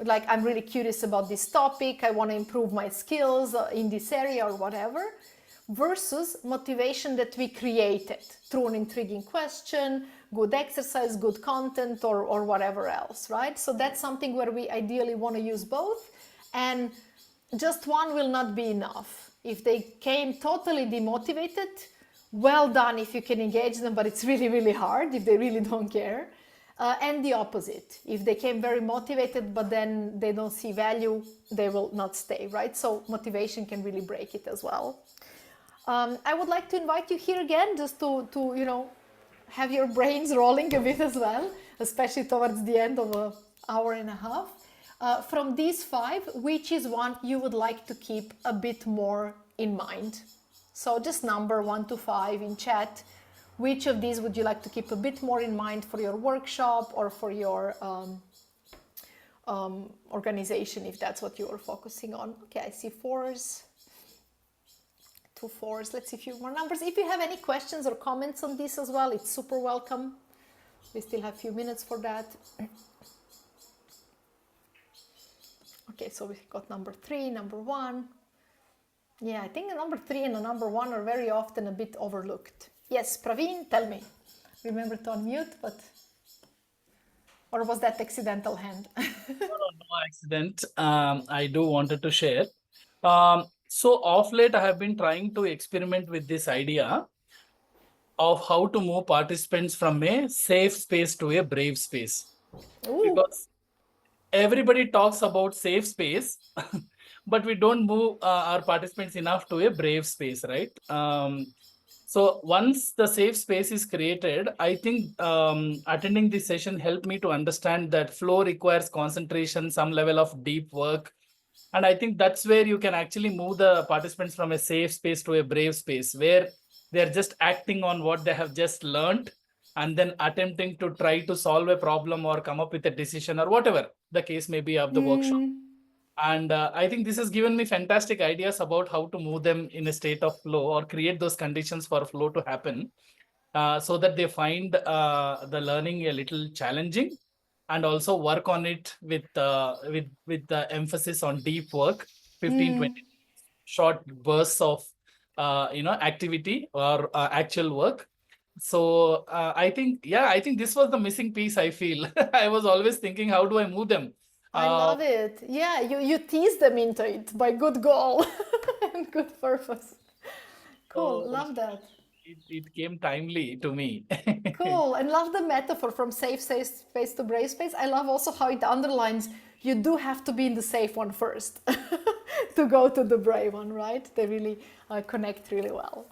like I'm really curious about this topic, I want to improve my skills in this area or whatever, versus motivation that we created through an intriguing question, good exercise, good content, or whatever else, right? So that's something where we ideally want to use both, and just one will not be enough. If they came totally demotivated, well done if you can engage them, but it's really, really hard if they really don't care. And the opposite, if they came very motivated but then they don't see value, they will not stay, right? So motivation can really break it as well. I would like to invite you here again just to have your brains rolling a bit as well, especially towards the end of an hour and a half. From these 5, which is one you would like to keep a bit more in mind? So just number 1 to 5 in chat. Which of these would you like to keep a bit more in mind for your workshop or for your organization, if that's what you are focusing on? Okay, I see 4s. 2 4s. Let's see a few more numbers. If you have any questions or comments on this as well, it's super welcome. We still have a few minutes for that. Okay, so we got number 3, number 1. Yeah, I think the number 3 and the number 1 are very often a bit overlooked. Yes, Praveen, tell me. Remember to unmute, or was that accidental hand? No accident. I do wanted to share. So of late, I have been trying to experiment with this idea of how to move participants from a safe space to a brave space. Ooh. Because everybody talks about safe space, but we don't move our participants enough to a brave space, right? So once the safe space is created, I think attending this session helped me to understand that flow requires concentration, some level of deep work. And I think that's where you can actually move the participants from a safe space to a brave space, where they're just acting on what they have just learned and then attempting to try to solve a problem or come up with a decision or whatever the case may be of the workshop. And I think this has given me fantastic ideas about how to move them in a state of flow or create those conditions for flow to happen so that they find the learning a little challenging and also work on it with the emphasis on deep work, 15-20 short bursts of activity or actual work. So I think this was the missing piece. I feel I was always thinking, how do I move them? I love it. Yeah, you tease them into it by good goal and good purpose. Cool, love that. It came timely to me. Cool, and love the metaphor from safe space to brave space. I love also how it underlines you do have to be in the safe one first to go to the brave one, right? They really connect really well.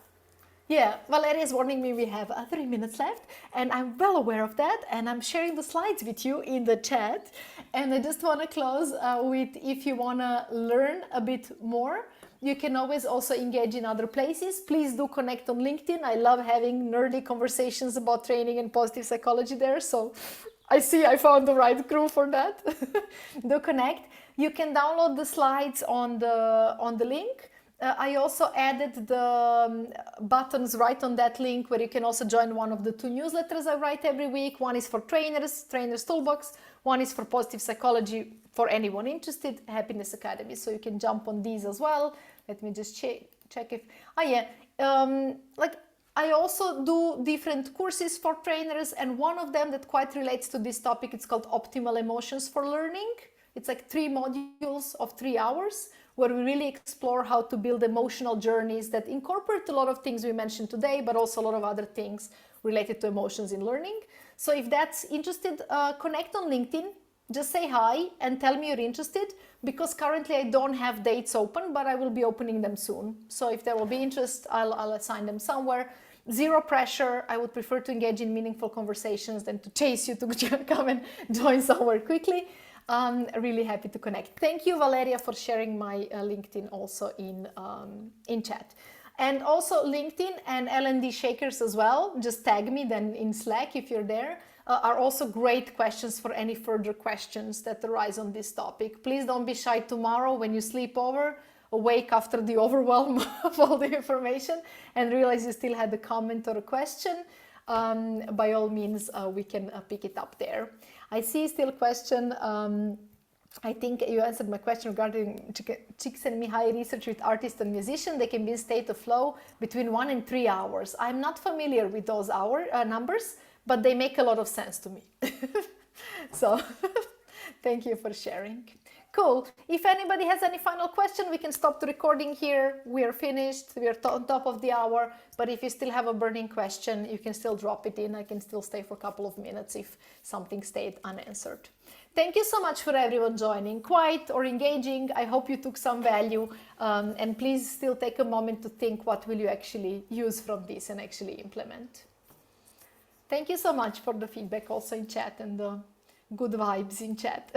Yeah, Valeria is warning me we have 3 minutes left, and I'm well aware of that, and I'm sharing the slides with you in the chat. And I just want to close with, if you want to learn a bit more, you can always also engage in other places. Please do connect on LinkedIn. I love having nerdy conversations about training and positive psychology there, so I see I found the right crew for that. Do connect. You can download the slides on the link. I also added the buttons right on that link where you can also join one of the 2 newsletters I write every week. One is for Trainers Toolbox. One is for positive psychology for anyone interested, Happiness Academy. So you can jump on these as well. Let me just check if, I also do different courses for trainers, and one of them that quite relates to this topic, it's called Optimal Emotions for Learning. It's like 3 modules of 3 hours where we really explore how to build emotional journeys that incorporate a lot of things we mentioned today, but also a lot of other things related to emotions in learning. So if that's interested, connect on LinkedIn. Just say hi and tell me you're interested, because currently I don't have dates open, but I will be opening them soon. So if there will be interest, I'll assign them somewhere. Zero pressure. I would prefer to engage in meaningful conversations than to chase you to come and join somewhere quickly. Really happy to connect. Thank you, Valeria, for sharing my LinkedIn also in chat. And also LinkedIn and L&D Shakers as well. Just tag me then in Slack if you're there. Are also great questions for any further questions that arise on this topic. Please don't be shy tomorrow when you sleep over, awake after the overwhelm of all the information and realize you still had a comment or a question. By all means, we can pick it up there. I see still a question. I think you answered my question regarding Csikszentmihalyi research with artists and musicians. They can be in state of flow between 1 and 3 hours. I'm not familiar with those numbers, but they make a lot of sense to me. So thank you for sharing. Cool. If anybody has any final question, we can stop the recording here. We are finished. We are on top of the hour. But if you still have a burning question, you can still drop it in. I can still stay for a couple of minutes if something stayed unanswered. Thank you so much for everyone joining, quiet or engaging. I hope you took some value. And please still take a moment to think, what will you actually use from this and actually implement. Thank you so much for the feedback also in chat and the good vibes in chat.